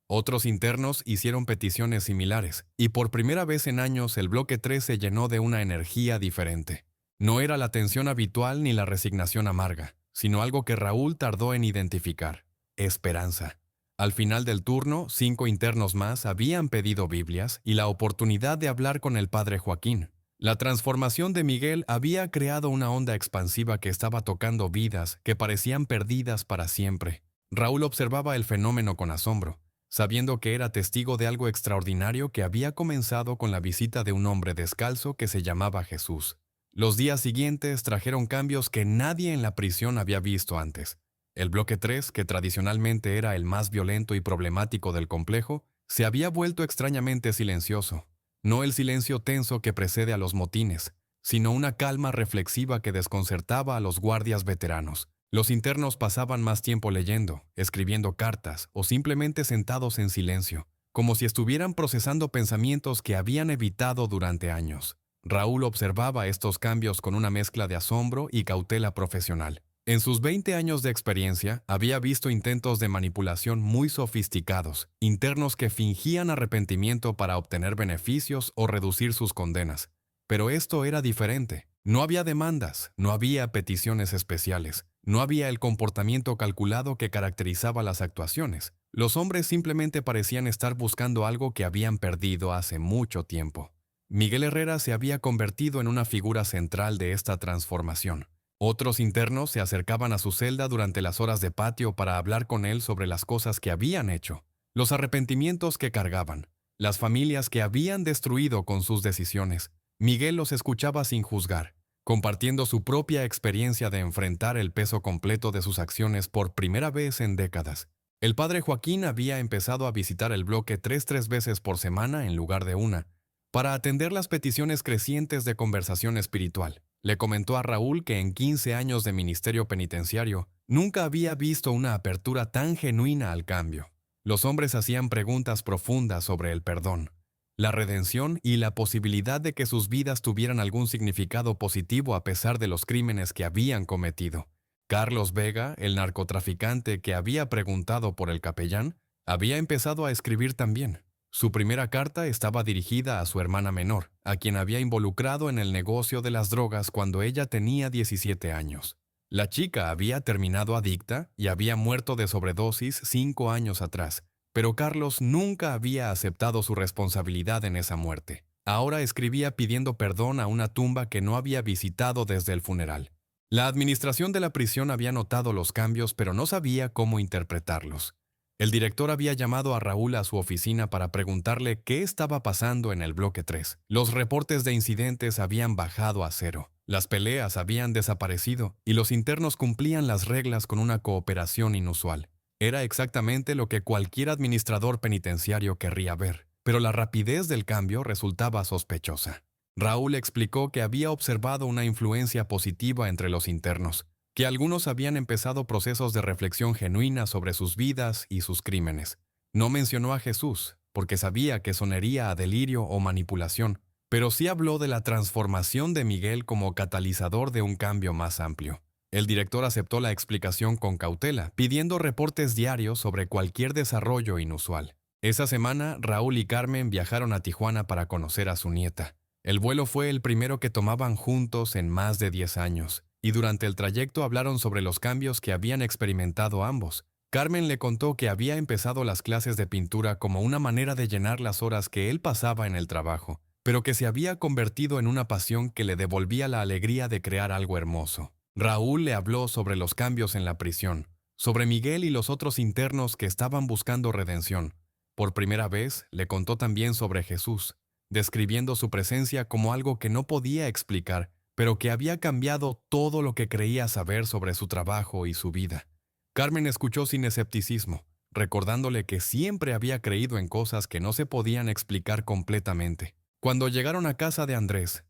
Otros internos hicieron peticiones similares, y por primera vez en años el bloque 3 se llenó de una energía diferente. No era la tensión habitual ni la resignación amarga, sino algo que Raúl tardó en identificar: esperanza. Al final del turno, 5 internos más habían pedido Biblias y la oportunidad de hablar con el padre Joaquín. La transformación de Miguel había creado una onda expansiva que estaba tocando vidas que parecían perdidas para siempre. Raúl observaba el fenómeno con asombro, sabiendo que era testigo de algo extraordinario que había comenzado con la visita de un hombre descalzo que se llamaba Jesús. Los días siguientes trajeron cambios que nadie en la prisión había visto antes. El bloque 3, que tradicionalmente era el más violento y problemático del complejo, se había vuelto extrañamente silencioso. No el silencio tenso que precede a los motines, sino una calma reflexiva que desconcertaba a los guardias veteranos. Los internos pasaban más tiempo leyendo, escribiendo cartas o simplemente sentados en silencio, como si estuvieran procesando pensamientos que habían evitado durante años. Raúl observaba estos cambios con una mezcla de asombro y cautela profesional. En sus 20 años de experiencia, había visto intentos de manipulación muy sofisticados, internos que fingían arrepentimiento para obtener beneficios o reducir sus condenas. Pero esto era diferente. No había demandas, no había peticiones especiales, no había el comportamiento calculado que caracterizaba las actuaciones. Los hombres simplemente parecían estar buscando algo que habían perdido hace mucho tiempo. Miguel Herrera se había convertido en una figura central de esta transformación. Otros internos se acercaban a su celda durante las horas de patio para hablar con él sobre las cosas que habían hecho, los arrepentimientos que cargaban, las familias que habían destruido con sus decisiones. Miguel los escuchaba sin juzgar, compartiendo su propia experiencia de enfrentar el peso completo de sus acciones por primera vez en décadas. El padre Joaquín había empezado a visitar el bloque 3 veces por semana en lugar de una, para atender las peticiones crecientes de conversación espiritual. Le comentó a Raúl que en 15 años de ministerio penitenciario nunca había visto una apertura tan genuina al cambio. Los hombres hacían preguntas profundas sobre el perdón, la redención y la posibilidad de que sus vidas tuvieran algún significado positivo a pesar de los crímenes que habían cometido. Carlos Vega, el narcotraficante que había preguntado por el capellán, había empezado a escribir también. Su primera carta estaba dirigida a su hermana menor, a quien había involucrado en el negocio de las drogas cuando ella tenía 17 años. La chica había terminado adicta y había muerto de sobredosis 5 años atrás, pero Carlos nunca había aceptado su responsabilidad en esa muerte. Ahora escribía pidiendo perdón a una tumba que no había visitado desde el funeral. La administración de la prisión había notado los cambios, pero no sabía cómo interpretarlos. El director había llamado a Raúl a su oficina para preguntarle qué estaba pasando en el bloque 3. Los reportes de incidentes habían bajado a cero. Las peleas habían desaparecido y los internos cumplían las reglas con una cooperación inusual. Era exactamente lo que cualquier administrador penitenciario querría ver, pero la rapidez del cambio resultaba sospechosa. Raúl explicó que había observado una influencia positiva entre los internos, que algunos habían empezado procesos de reflexión genuina sobre sus vidas y sus crímenes. No mencionó a Jesús, porque sabía que sonaría a delirio o manipulación, pero sí habló de la transformación de Miguel como catalizador de un cambio más amplio. El director aceptó la explicación con cautela, pidiendo reportes diarios sobre cualquier desarrollo inusual. Esa semana, Raúl y Carmen viajaron a Tijuana para conocer a su nieta. El vuelo fue el primero que tomaban juntos en más de 10 años, y durante el trayecto hablaron sobre los cambios que habían experimentado ambos. Carmen le contó que había empezado las clases de pintura como una manera de llenar las horas que él pasaba en el trabajo, pero que se había convertido en una pasión que le devolvía la alegría de crear algo hermoso. Raúl le habló sobre los cambios en la prisión, sobre Miguel y los otros internos que estaban buscando redención. Por primera vez, le contó también sobre Jesús, describiendo su presencia como algo que no podía explicar, pero que había cambiado todo lo que creía saber sobre su trabajo y su vida. Carmen escuchó sin escepticismo, recordándole que siempre había creído en cosas que no se podían explicar completamente. Cuando llegaron a casa de Andrés,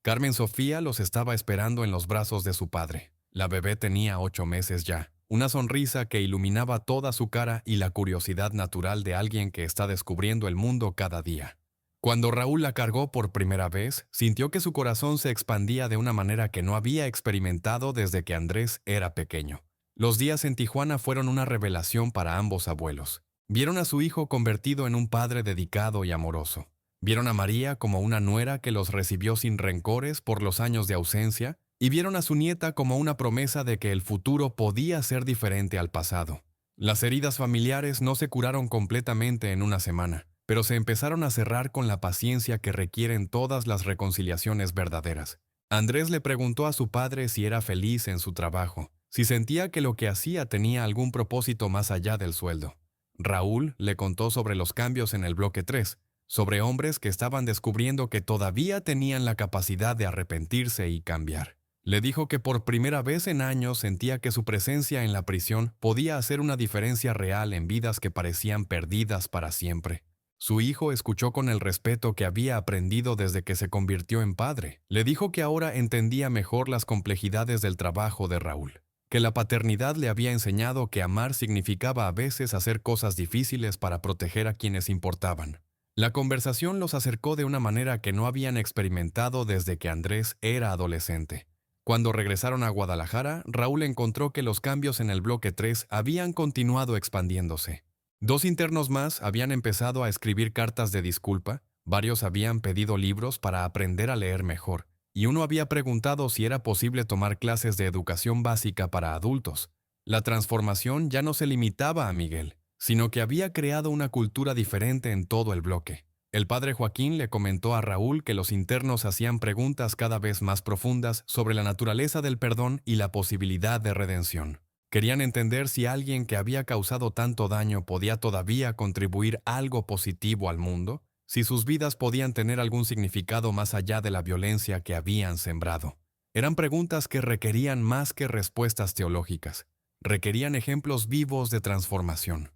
Carmen Sofía los estaba esperando en los brazos de su padre. La bebé tenía 8 meses ya, una sonrisa que iluminaba toda su cara y la curiosidad natural de alguien que está descubriendo el mundo cada día. Cuando Raúl la cargó por primera vez, sintió que su corazón se expandía de una manera que no había experimentado desde que Andrés era pequeño. Los días en Tijuana fueron una revelación para ambos abuelos. Vieron a su hijo convertido en un padre dedicado y amoroso. Vieron a María como una nuera que los recibió sin rencores por los años de ausencia, y vieron a su nieta como una promesa de que el futuro podía ser diferente al pasado. Las heridas familiares no se curaron completamente en una semana, pero se empezaron a cerrar con la paciencia que requieren todas las reconciliaciones verdaderas. Andrés le preguntó a su padre si era feliz en su trabajo, si sentía que lo que hacía tenía algún propósito más allá del sueldo. Raúl le contó sobre los cambios en el bloque 3, sobre hombres que estaban descubriendo que todavía tenían la capacidad de arrepentirse y cambiar. Le dijo que por primera vez en años sentía que su presencia en la prisión podía hacer una diferencia real en vidas que parecían perdidas para siempre. Su hijo escuchó con el respeto que había aprendido desde que se convirtió en padre. Le dijo que ahora entendía mejor las complejidades del trabajo de Raúl, que la paternidad le había enseñado que amar significaba a veces hacer cosas difíciles para proteger a quienes importaban. La conversación los acercó de una manera que no habían experimentado desde que Andrés era adolescente. Cuando regresaron a Guadalajara, Raúl encontró que los cambios en el bloque 3 habían continuado expandiéndose. 2 internos más habían empezado a escribir cartas de disculpa, varios habían pedido libros para aprender a leer mejor, y uno había preguntado si era posible tomar clases de educación básica para adultos. La transformación ya no se limitaba a Miguel, sino que había creado una cultura diferente en todo el bloque. El padre Joaquín le comentó a Raúl que los internos hacían preguntas cada vez más profundas sobre la naturaleza del perdón y la posibilidad de redención. Querían entender si alguien que había causado tanto daño podía todavía contribuir algo positivo al mundo, si sus vidas podían tener algún significado más allá de la violencia que habían sembrado. Eran preguntas que requerían más que respuestas teológicas. Requerían ejemplos vivos de transformación.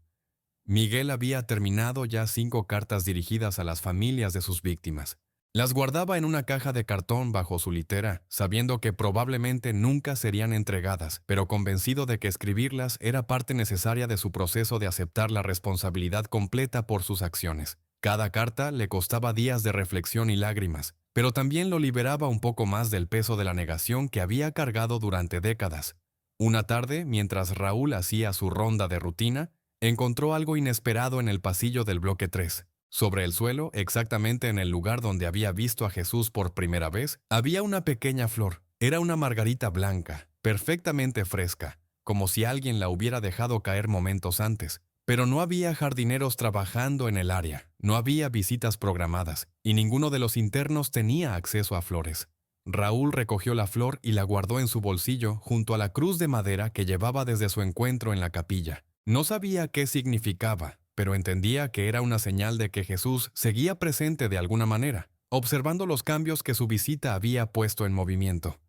Miguel había terminado ya 5 cartas dirigidas a las familias de sus víctimas. Las guardaba en una caja de cartón bajo su litera, sabiendo que probablemente nunca serían entregadas, pero convencido de que escribirlas era parte necesaria de su proceso de aceptar la responsabilidad completa por sus acciones. Cada carta le costaba días de reflexión y lágrimas, pero también lo liberaba un poco más del peso de la negación que había cargado durante décadas. Una tarde, mientras Raúl hacía su ronda de rutina, encontró algo inesperado en el pasillo del bloque 3. Sobre el suelo, exactamente en el lugar donde había visto a Jesús por primera vez, había una pequeña flor. Era una margarita blanca, perfectamente fresca, como si alguien la hubiera dejado caer momentos antes. Pero no había jardineros trabajando en el área, no había visitas programadas, y ninguno de los internos tenía acceso a flores. Raúl recogió la flor y la guardó en su bolsillo junto a la cruz de madera que llevaba desde su encuentro en la capilla. No sabía qué significaba, pero entendía que era una señal de que Jesús seguía presente de alguna manera, observando los cambios que su visita había puesto en movimiento.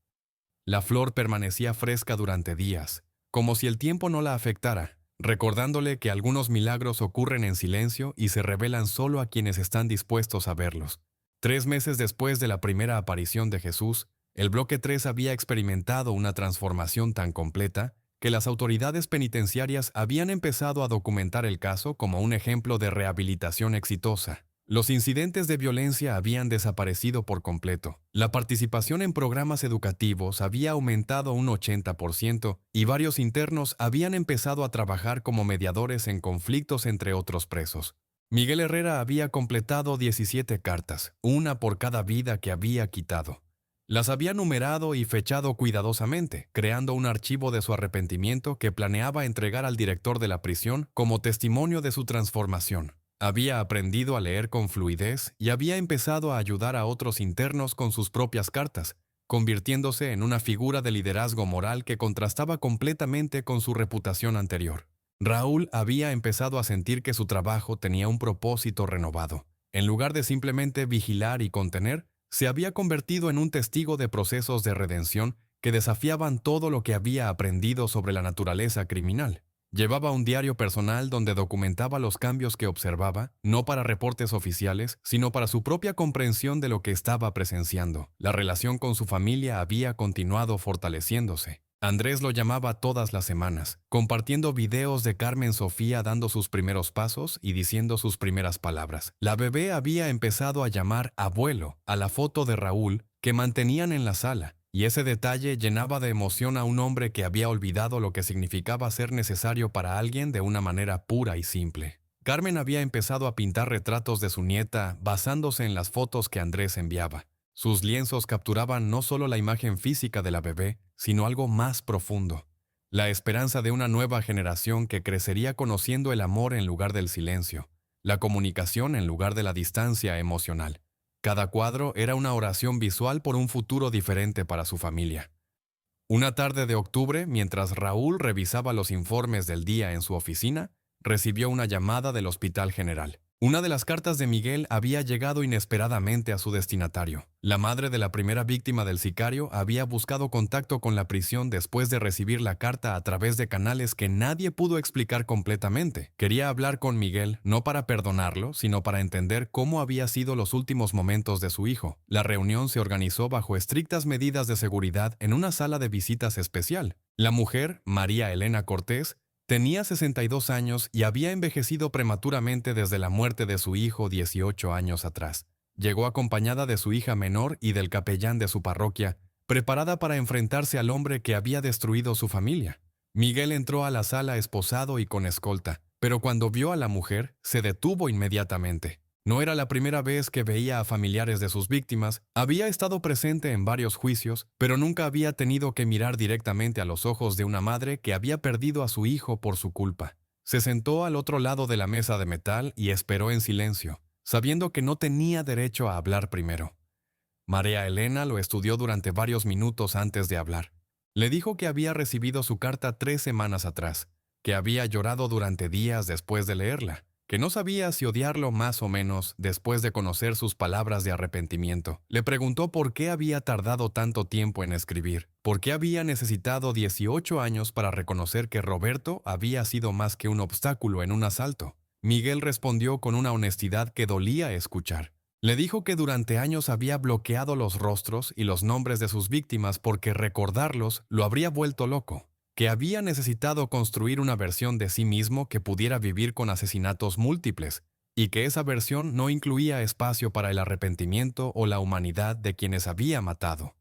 La flor permanecía fresca durante días, como si el tiempo no la afectara, recordándole que algunos milagros ocurren en silencio y se revelan solo a quienes están dispuestos a verlos. 3 meses después de la primera aparición de Jesús, El bloque 3 había experimentado una transformación tan completa que las autoridades penitenciarias habían empezado a documentar el caso como un ejemplo de rehabilitación exitosa. Los incidentes de violencia habían desaparecido por completo. La participación en programas educativos había aumentado un 80% y varios internos habían empezado a trabajar como mediadores en conflictos entre otros presos. Miguel Herrera había completado 17 cartas, una por cada vida que había quitado. Las había numerado y fechado cuidadosamente, creando un archivo de su arrepentimiento que planeaba entregar al director de la prisión como testimonio de su transformación. Había aprendido a leer con fluidez y había empezado a ayudar a otros internos con sus propias cartas, convirtiéndose en una figura de liderazgo moral que contrastaba completamente con su reputación anterior. Raúl había empezado a sentir que su trabajo tenía un propósito renovado. En lugar de simplemente vigilar y contener, se había convertido en un testigo de procesos de redención que desafiaban todo lo que había aprendido sobre la naturaleza criminal. Llevaba un diario personal donde documentaba los cambios que observaba, no para reportes oficiales, sino para su propia comprensión de lo que estaba presenciando. La relación con su familia había continuado fortaleciéndose. Andrés lo llamaba todas las semanas, compartiendo videos de Carmen Sofía dando sus primeros pasos y diciendo sus primeras palabras. La bebé había empezado a llamar abuelo a la foto de Raúl que mantenían en la sala, y ese detalle llenaba de emoción a un hombre que había olvidado lo que significaba ser necesario para alguien de una manera pura y simple. Carmen había empezado a pintar retratos de su nieta basándose en las fotos que Andrés enviaba. Sus lienzos capturaban no solo la imagen física de la bebé, sino algo más profundo, la esperanza de una nueva generación que crecería conociendo el amor en lugar del silencio, la comunicación en lugar de la distancia emocional. Cada cuadro era una oración visual por un futuro diferente para su familia. Una tarde de octubre, mientras Raúl revisaba los informes del día en su oficina, recibió una llamada del Hospital General. Una de las cartas de Miguel había llegado inesperadamente a su destinatario. La madre de la primera víctima del sicario había buscado contacto con la prisión después de recibir la carta a través de canales que nadie pudo explicar completamente. Quería hablar con Miguel, no para perdonarlo, sino para entender cómo había sido los últimos momentos de su hijo. La reunión se organizó bajo estrictas medidas de seguridad en una sala de visitas especial. La mujer, María Elena Cortés, tenía 62 años y había envejecido prematuramente desde la muerte de su hijo 18 años atrás. Llegó acompañada de su hija menor y del capellán de su parroquia, preparada para enfrentarse al hombre que había destruido su familia. Miguel entró a la sala esposado y con escolta, pero cuando vio a la mujer, se detuvo inmediatamente. No era la primera vez que veía a familiares de sus víctimas, había estado presente en varios juicios, pero nunca había tenido que mirar directamente a los ojos de una madre que había perdido a su hijo por su culpa. Se sentó al otro lado de la mesa de metal y esperó en silencio, sabiendo que no tenía derecho a hablar primero. María Elena lo estudió durante varios minutos antes de hablar. Le dijo que había recibido su carta 3 semanas atrás, que había llorado durante días después de leerla, que no sabía si odiarlo más o menos después de conocer sus palabras de arrepentimiento. Le preguntó por qué había tardado tanto tiempo en escribir, por qué había necesitado 18 años para reconocer que Roberto había sido más que un obstáculo en un asalto. Miguel respondió con una honestidad que dolía escuchar. Le dijo que durante años había bloqueado los rostros y los nombres de sus víctimas porque recordarlos lo habría vuelto loco, que había necesitado construir una versión de sí mismo que pudiera vivir con asesinatos múltiples, y que esa versión no incluía espacio para el arrepentimiento o la humanidad de quienes había matado.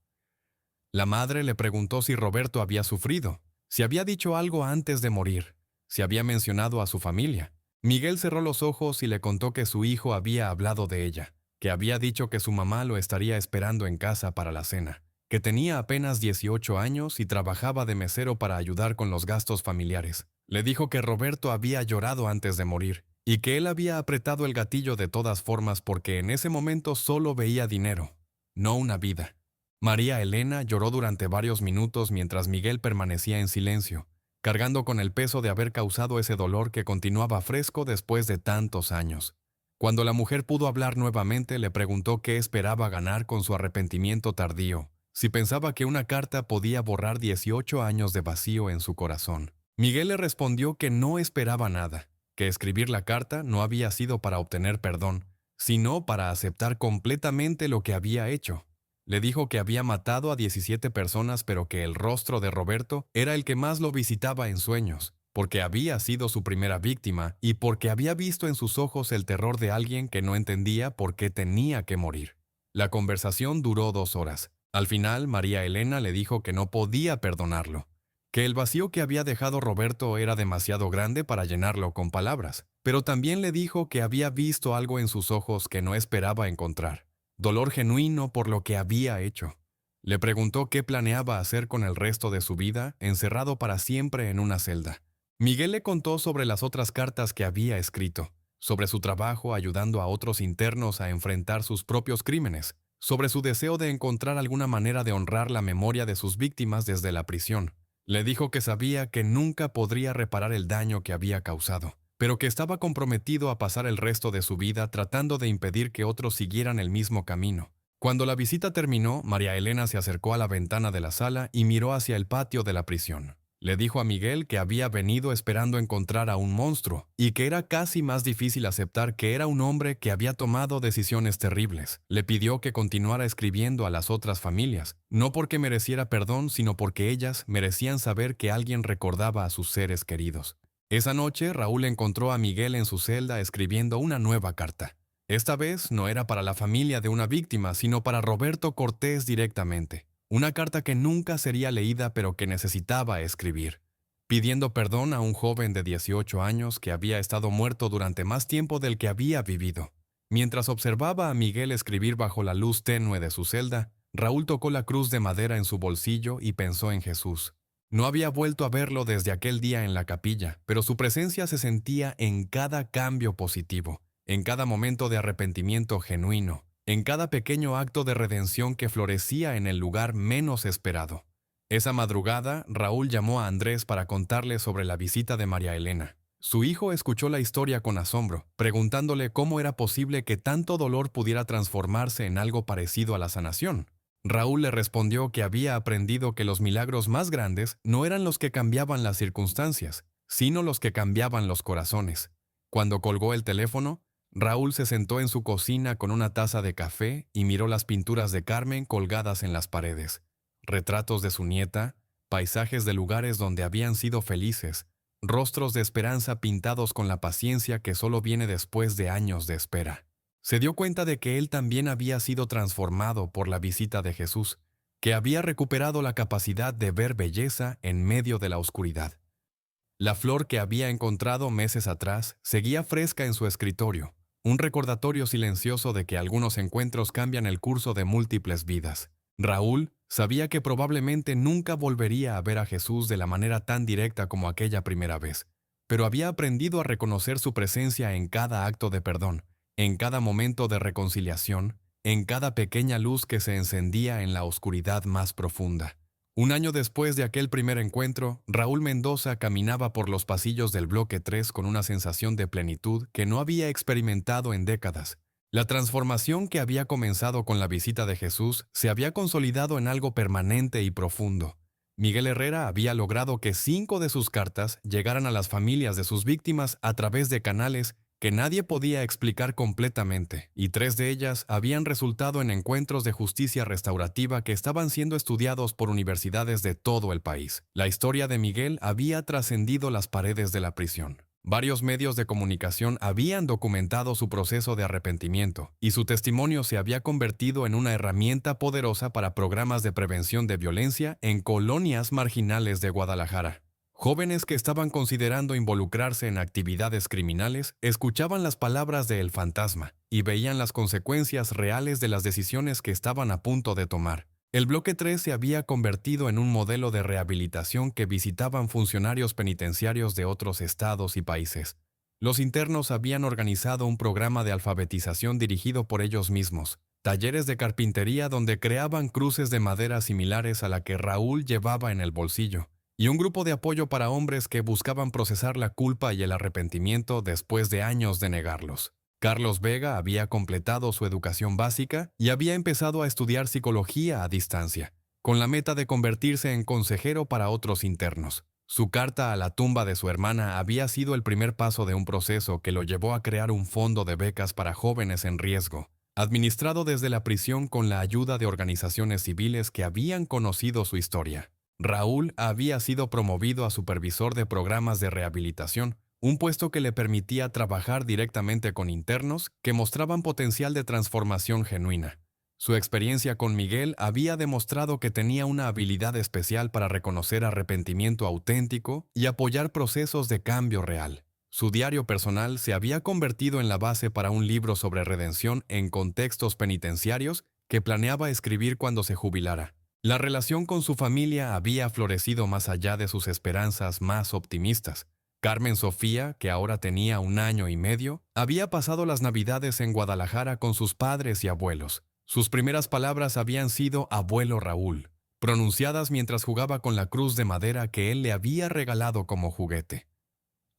La madre le preguntó si Roberto había sufrido, si había dicho algo antes de morir, si había mencionado a su familia. Miguel cerró los ojos y le contó que su hijo había hablado de ella, que había dicho que su mamá lo estaría esperando en casa para la cena, que tenía apenas 18 años y trabajaba de mesero para ayudar con los gastos familiares. Le dijo que Roberto había llorado antes de morir y que él había apretado el gatillo de todas formas porque en ese momento solo veía dinero, no una vida. María Elena lloró durante varios minutos mientras Miguel permanecía en silencio, cargando con el peso de haber causado ese dolor que continuaba fresco después de tantos años. Cuando la mujer pudo hablar nuevamente, le preguntó qué esperaba ganar con su arrepentimiento tardío, si pensaba que una carta podía borrar 18 años de vacío en su corazón. Miguel le respondió que no esperaba nada, que escribir la carta no había sido para obtener perdón, sino para aceptar completamente lo que había hecho. Le dijo que había matado a 17 personas, pero que el rostro de Roberto era el que más lo visitaba en sueños, porque había sido su primera víctima y porque había visto en sus ojos el terror de alguien que no entendía por qué tenía que morir. La conversación duró 2 horas. Al final, María Elena le dijo que no podía perdonarlo, que el vacío que había dejado Roberto era demasiado grande para llenarlo con palabras, pero también le dijo que había visto algo en sus ojos que no esperaba encontrar, dolor genuino por lo que había hecho. Le preguntó qué planeaba hacer con el resto de su vida, encerrado para siempre en una celda. Miguel le contó sobre las otras cartas que había escrito, sobre su trabajo ayudando a otros internos a enfrentar sus propios crímenes, sobre su deseo de encontrar alguna manera de honrar la memoria de sus víctimas desde la prisión. Le dijo que sabía que nunca podría reparar el daño que había causado, pero que estaba comprometido a pasar el resto de su vida tratando de impedir que otros siguieran el mismo camino. Cuando la visita terminó, María Elena se acercó a la ventana de la sala y miró hacia el patio de la prisión. Le dijo a Miguel que había venido esperando encontrar a un monstruo y que era casi más difícil aceptar que era un hombre que había tomado decisiones terribles. Le pidió que continuara escribiendo a las otras familias, no porque mereciera perdón, sino porque ellas merecían saber que alguien recordaba a sus seres queridos. Esa noche, Raúl encontró a Miguel en su celda escribiendo una nueva carta. Esta vez no era para la familia de una víctima, sino para Roberto Cortés directamente. Una carta que nunca sería leída pero que necesitaba escribir, pidiendo perdón a un joven de 18 años que había estado muerto durante más tiempo del que había vivido. Mientras observaba a Miguel escribir bajo la luz tenue de su celda, Raúl tocó la cruz de madera en su bolsillo y pensó en Jesús. No había vuelto a verlo desde aquel día en la capilla, pero su presencia se sentía en cada cambio positivo, en cada momento de arrepentimiento genuino, en cada pequeño acto de redención que florecía en el lugar menos esperado. Esa madrugada, Raúl llamó a Andrés para contarle sobre la visita de María Elena. Su hijo escuchó la historia con asombro, preguntándole cómo era posible que tanto dolor pudiera transformarse en algo parecido a la sanación. Raúl le respondió que había aprendido que los milagros más grandes no eran los que cambiaban las circunstancias, sino los que cambiaban los corazones. Cuando colgó el teléfono, Raúl se sentó en su cocina con una taza de café y miró las pinturas de Carmen colgadas en las paredes. Retratos de su nieta, paisajes de lugares donde habían sido felices, rostros de esperanza pintados con la paciencia que solo viene después de años de espera. Se dio cuenta de que él también había sido transformado por la visita de Jesús, que había recuperado la capacidad de ver belleza en medio de la oscuridad. La flor que había encontrado meses atrás seguía fresca en su escritorio, un recordatorio silencioso de que algunos encuentros cambian el curso de múltiples vidas. Raúl sabía que probablemente nunca volvería a ver a Jesús de la manera tan directa como aquella primera vez, pero había aprendido a reconocer su presencia en cada acto de perdón, en cada momento de reconciliación, en cada pequeña luz que se encendía en la oscuridad más profunda. Un año después de aquel primer encuentro, Raúl Mendoza caminaba por los pasillos del Bloque 3 con una sensación de plenitud que no había experimentado en décadas. La transformación que había comenzado con la visita de Jesús se había consolidado en algo permanente y profundo. Miguel Herrera había logrado que 5 de sus cartas llegaran a las familias de sus víctimas a través de canales que nadie podía explicar completamente, y 3 de ellas habían resultado en encuentros de justicia restaurativa que estaban siendo estudiados por universidades de todo el país. La historia de Miguel había trascendido las paredes de la prisión. Varios medios de comunicación habían documentado su proceso de arrepentimiento, y su testimonio se había convertido en una herramienta poderosa para programas de prevención de violencia en colonias marginales de Guadalajara. Jóvenes que estaban considerando involucrarse en actividades criminales escuchaban las palabras de El Fantasma y veían las consecuencias reales de las decisiones que estaban a punto de tomar. El Bloque 3 se había convertido en un modelo de rehabilitación que visitaban funcionarios penitenciarios de otros estados y países. Los internos habían organizado un programa de alfabetización dirigido por ellos mismos, talleres de carpintería donde creaban cruces de madera similares a la que Raúl llevaba en el bolsillo, y un grupo de apoyo para hombres que buscaban procesar la culpa y el arrepentimiento después de años de negarlos. Carlos Vega había completado su educación básica y había empezado a estudiar psicología a distancia, con la meta de convertirse en consejero para otros internos. Su carta a la tumba de su hermana había sido el primer paso de un proceso que lo llevó a crear un fondo de becas para jóvenes en riesgo, administrado desde la prisión con la ayuda de organizaciones civiles que habían conocido su historia. Raúl había sido promovido a supervisor de programas de rehabilitación, un puesto que le permitía trabajar directamente con internos que mostraban potencial de transformación genuina. Su experiencia con Miguel había demostrado que tenía una habilidad especial para reconocer arrepentimiento auténtico y apoyar procesos de cambio real. Su diario personal se había convertido en la base para un libro sobre redención en contextos penitenciarios que planeaba escribir cuando se jubilara. La relación con su familia había florecido más allá de sus esperanzas más optimistas. Carmen Sofía, que ahora tenía 1 año y medio, había pasado las Navidades en Guadalajara con sus padres y abuelos. Sus primeras palabras habían sido «Abuelo Raúl», pronunciadas mientras jugaba con la cruz de madera que él le había regalado como juguete.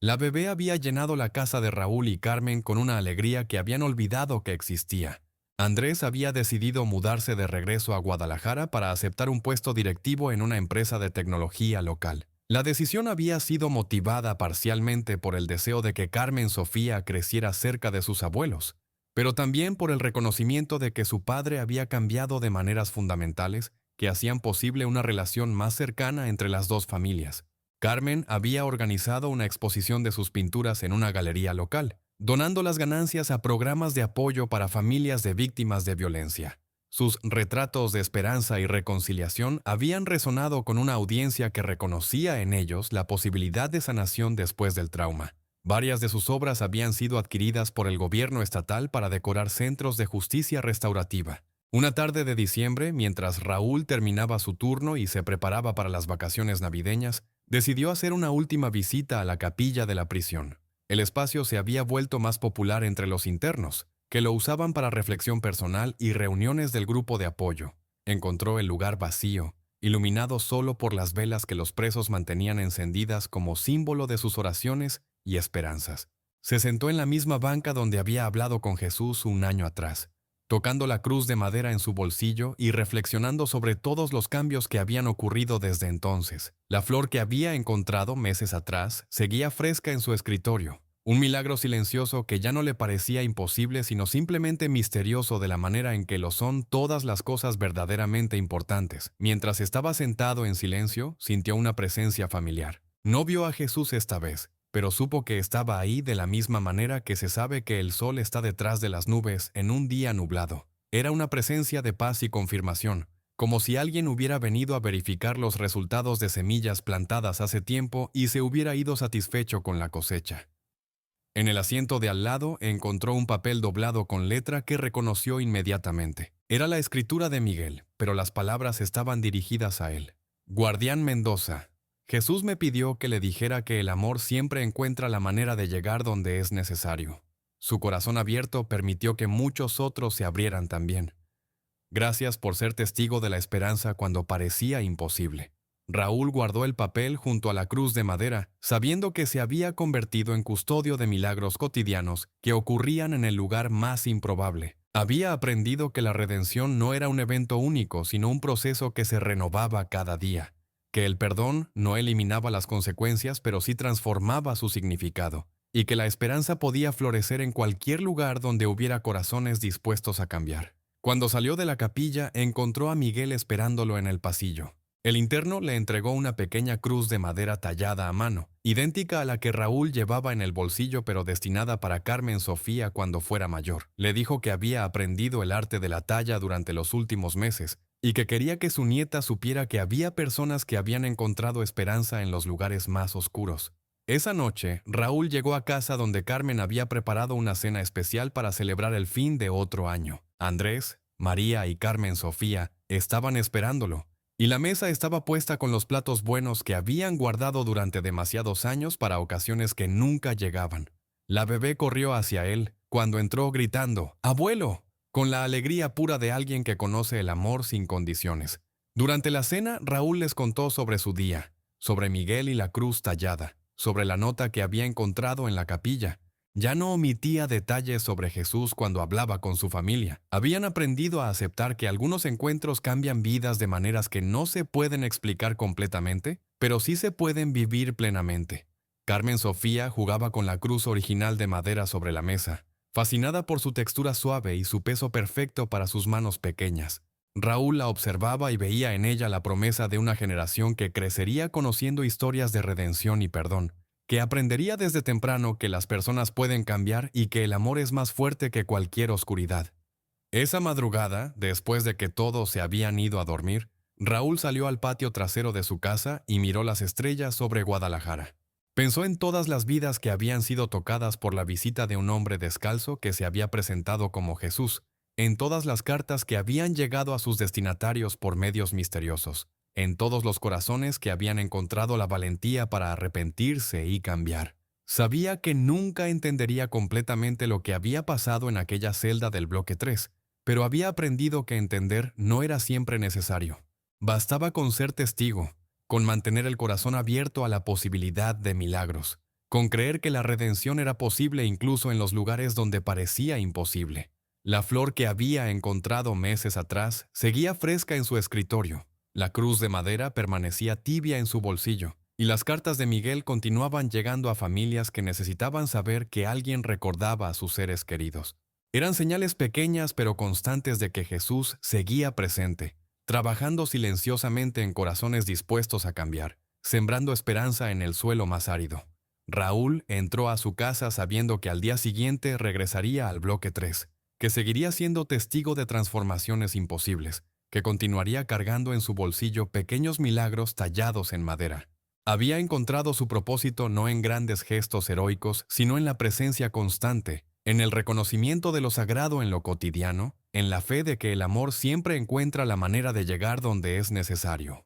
La bebé había llenado la casa de Raúl y Carmen con una alegría que habían olvidado que existía. Andrés había decidido mudarse de regreso a Guadalajara para aceptar un puesto directivo en una empresa de tecnología local. La decisión había sido motivada parcialmente por el deseo de que Carmen Sofía creciera cerca de sus abuelos, pero también por el reconocimiento de que su padre había cambiado de maneras fundamentales que hacían posible una relación más cercana entre las dos familias. Carmen había organizado una exposición de sus pinturas en una galería local, donando las ganancias a programas de apoyo para familias de víctimas de violencia. Sus retratos de esperanza y reconciliación habían resonado con una audiencia que reconocía en ellos la posibilidad de sanación después del trauma. Varias de sus obras habían sido adquiridas por el gobierno estatal para decorar centros de justicia restaurativa. Una tarde de diciembre, mientras Raúl terminaba su turno y se preparaba para las vacaciones navideñas, decidió hacer una última visita a la capilla de la prisión. El espacio se había vuelto más popular entre los internos, que lo usaban para reflexión personal y reuniones del grupo de apoyo. Encontró el lugar vacío, iluminado solo por las velas que los presos mantenían encendidas como símbolo de sus oraciones y esperanzas. Se sentó en la misma banca donde había hablado con Jesús 1 año atrás, tocando la cruz de madera en su bolsillo y reflexionando sobre todos los cambios que habían ocurrido desde entonces. La flor que había encontrado meses atrás seguía fresca en su escritorio, un milagro silencioso que ya no le parecía imposible sino simplemente misterioso de la manera en que lo son todas las cosas verdaderamente importantes. Mientras estaba sentado en silencio, sintió una presencia familiar. No vio a Jesús esta vez, pero supo que estaba ahí de la misma manera que se sabe que el sol está detrás de las nubes en un día nublado. Era una presencia de paz y confirmación, como si alguien hubiera venido a verificar los resultados de semillas plantadas hace tiempo y se hubiera ido satisfecho con la cosecha. En el asiento de al lado encontró un papel doblado con letra que reconoció inmediatamente. Era la escritura de Miguel, pero las palabras estaban dirigidas a él. Guardián Mendoza. Jesús me pidió que le dijera que el amor siempre encuentra la manera de llegar donde es necesario. Su corazón abierto permitió que muchos otros se abrieran también. Gracias por ser testigo de la esperanza cuando parecía imposible. Raúl guardó el papel junto a la cruz de madera, sabiendo que se había convertido en custodio de milagros cotidianos que ocurrían en el lugar más improbable. Había aprendido que la redención no era un evento único, sino un proceso que se renovaba cada día. Que el perdón no eliminaba las consecuencias, pero sí transformaba su significado, y que la esperanza podía florecer en cualquier lugar donde hubiera corazones dispuestos a cambiar. Cuando salió de la capilla, encontró a Miguel esperándolo en el pasillo. El interno le entregó una pequeña cruz de madera tallada a mano, idéntica a la que Raúl llevaba en el bolsillo pero destinada para Carmen Sofía cuando fuera mayor. Le dijo que había aprendido el arte de la talla durante los últimos meses, y que quería que su nieta supiera que había personas que habían encontrado esperanza en los lugares más oscuros. Esa noche, Raúl llegó a casa donde Carmen había preparado una cena especial para celebrar el fin de otro año. Andrés, María y Carmen Sofía estaban esperándolo, y la mesa estaba puesta con los platos buenos que habían guardado durante demasiados años para ocasiones que nunca llegaban. La bebé corrió hacia él cuando entró gritando «¡Abuelo!», con la alegría pura de alguien que conoce el amor sin condiciones. Durante la cena, Raúl les contó sobre su día, sobre Miguel y la cruz tallada, sobre la nota que había encontrado en la capilla. Ya no omitía detalles sobre Jesús cuando hablaba con su familia. Habían aprendido a aceptar que algunos encuentros cambian vidas de maneras que no se pueden explicar completamente, pero sí se pueden vivir plenamente. Carmen Sofía jugaba con la cruz original de madera sobre la mesa. fascinada por su textura suave y su peso perfecto para sus manos pequeñas. Raúl la observaba y veía en ella la promesa de una generación que crecería conociendo historias de redención y perdón, que aprendería desde temprano que las personas pueden cambiar y que el amor es más fuerte que cualquier oscuridad. Esa madrugada, después de que todos se habían ido a dormir, Raúl salió al patio trasero de su casa y miró las estrellas sobre Guadalajara. Pensó en todas las vidas que habían sido tocadas por la visita de un hombre descalzo que se había presentado como Jesús, en todas las cartas que habían llegado a sus destinatarios por medios misteriosos, en todos los corazones que habían encontrado la valentía para arrepentirse y cambiar. Sabía que nunca entendería completamente lo que había pasado en aquella celda del bloque 3, pero había aprendido que entender no era siempre necesario. Bastaba con ser testigo, con mantener el corazón abierto a la posibilidad de milagros, con creer que la redención era posible incluso en los lugares donde parecía imposible. La flor que había encontrado meses atrás seguía fresca en su escritorio, la cruz de madera permanecía tibia en su bolsillo, y las cartas de Miguel continuaban llegando a familias que necesitaban saber que alguien recordaba a sus seres queridos. Eran señales pequeñas pero constantes de que Jesús seguía presente, trabajando silenciosamente en corazones dispuestos a cambiar, sembrando esperanza en el suelo más árido. Raúl entró a su casa sabiendo que al día siguiente regresaría al bloque 3, que seguiría siendo testigo de transformaciones imposibles, que continuaría cargando en su bolsillo pequeños milagros tallados en madera. Había encontrado su propósito no en grandes gestos heroicos, sino en la presencia constante, en el reconocimiento de lo sagrado en lo cotidiano, en la fe de que el amor siempre encuentra la manera de llegar donde es necesario.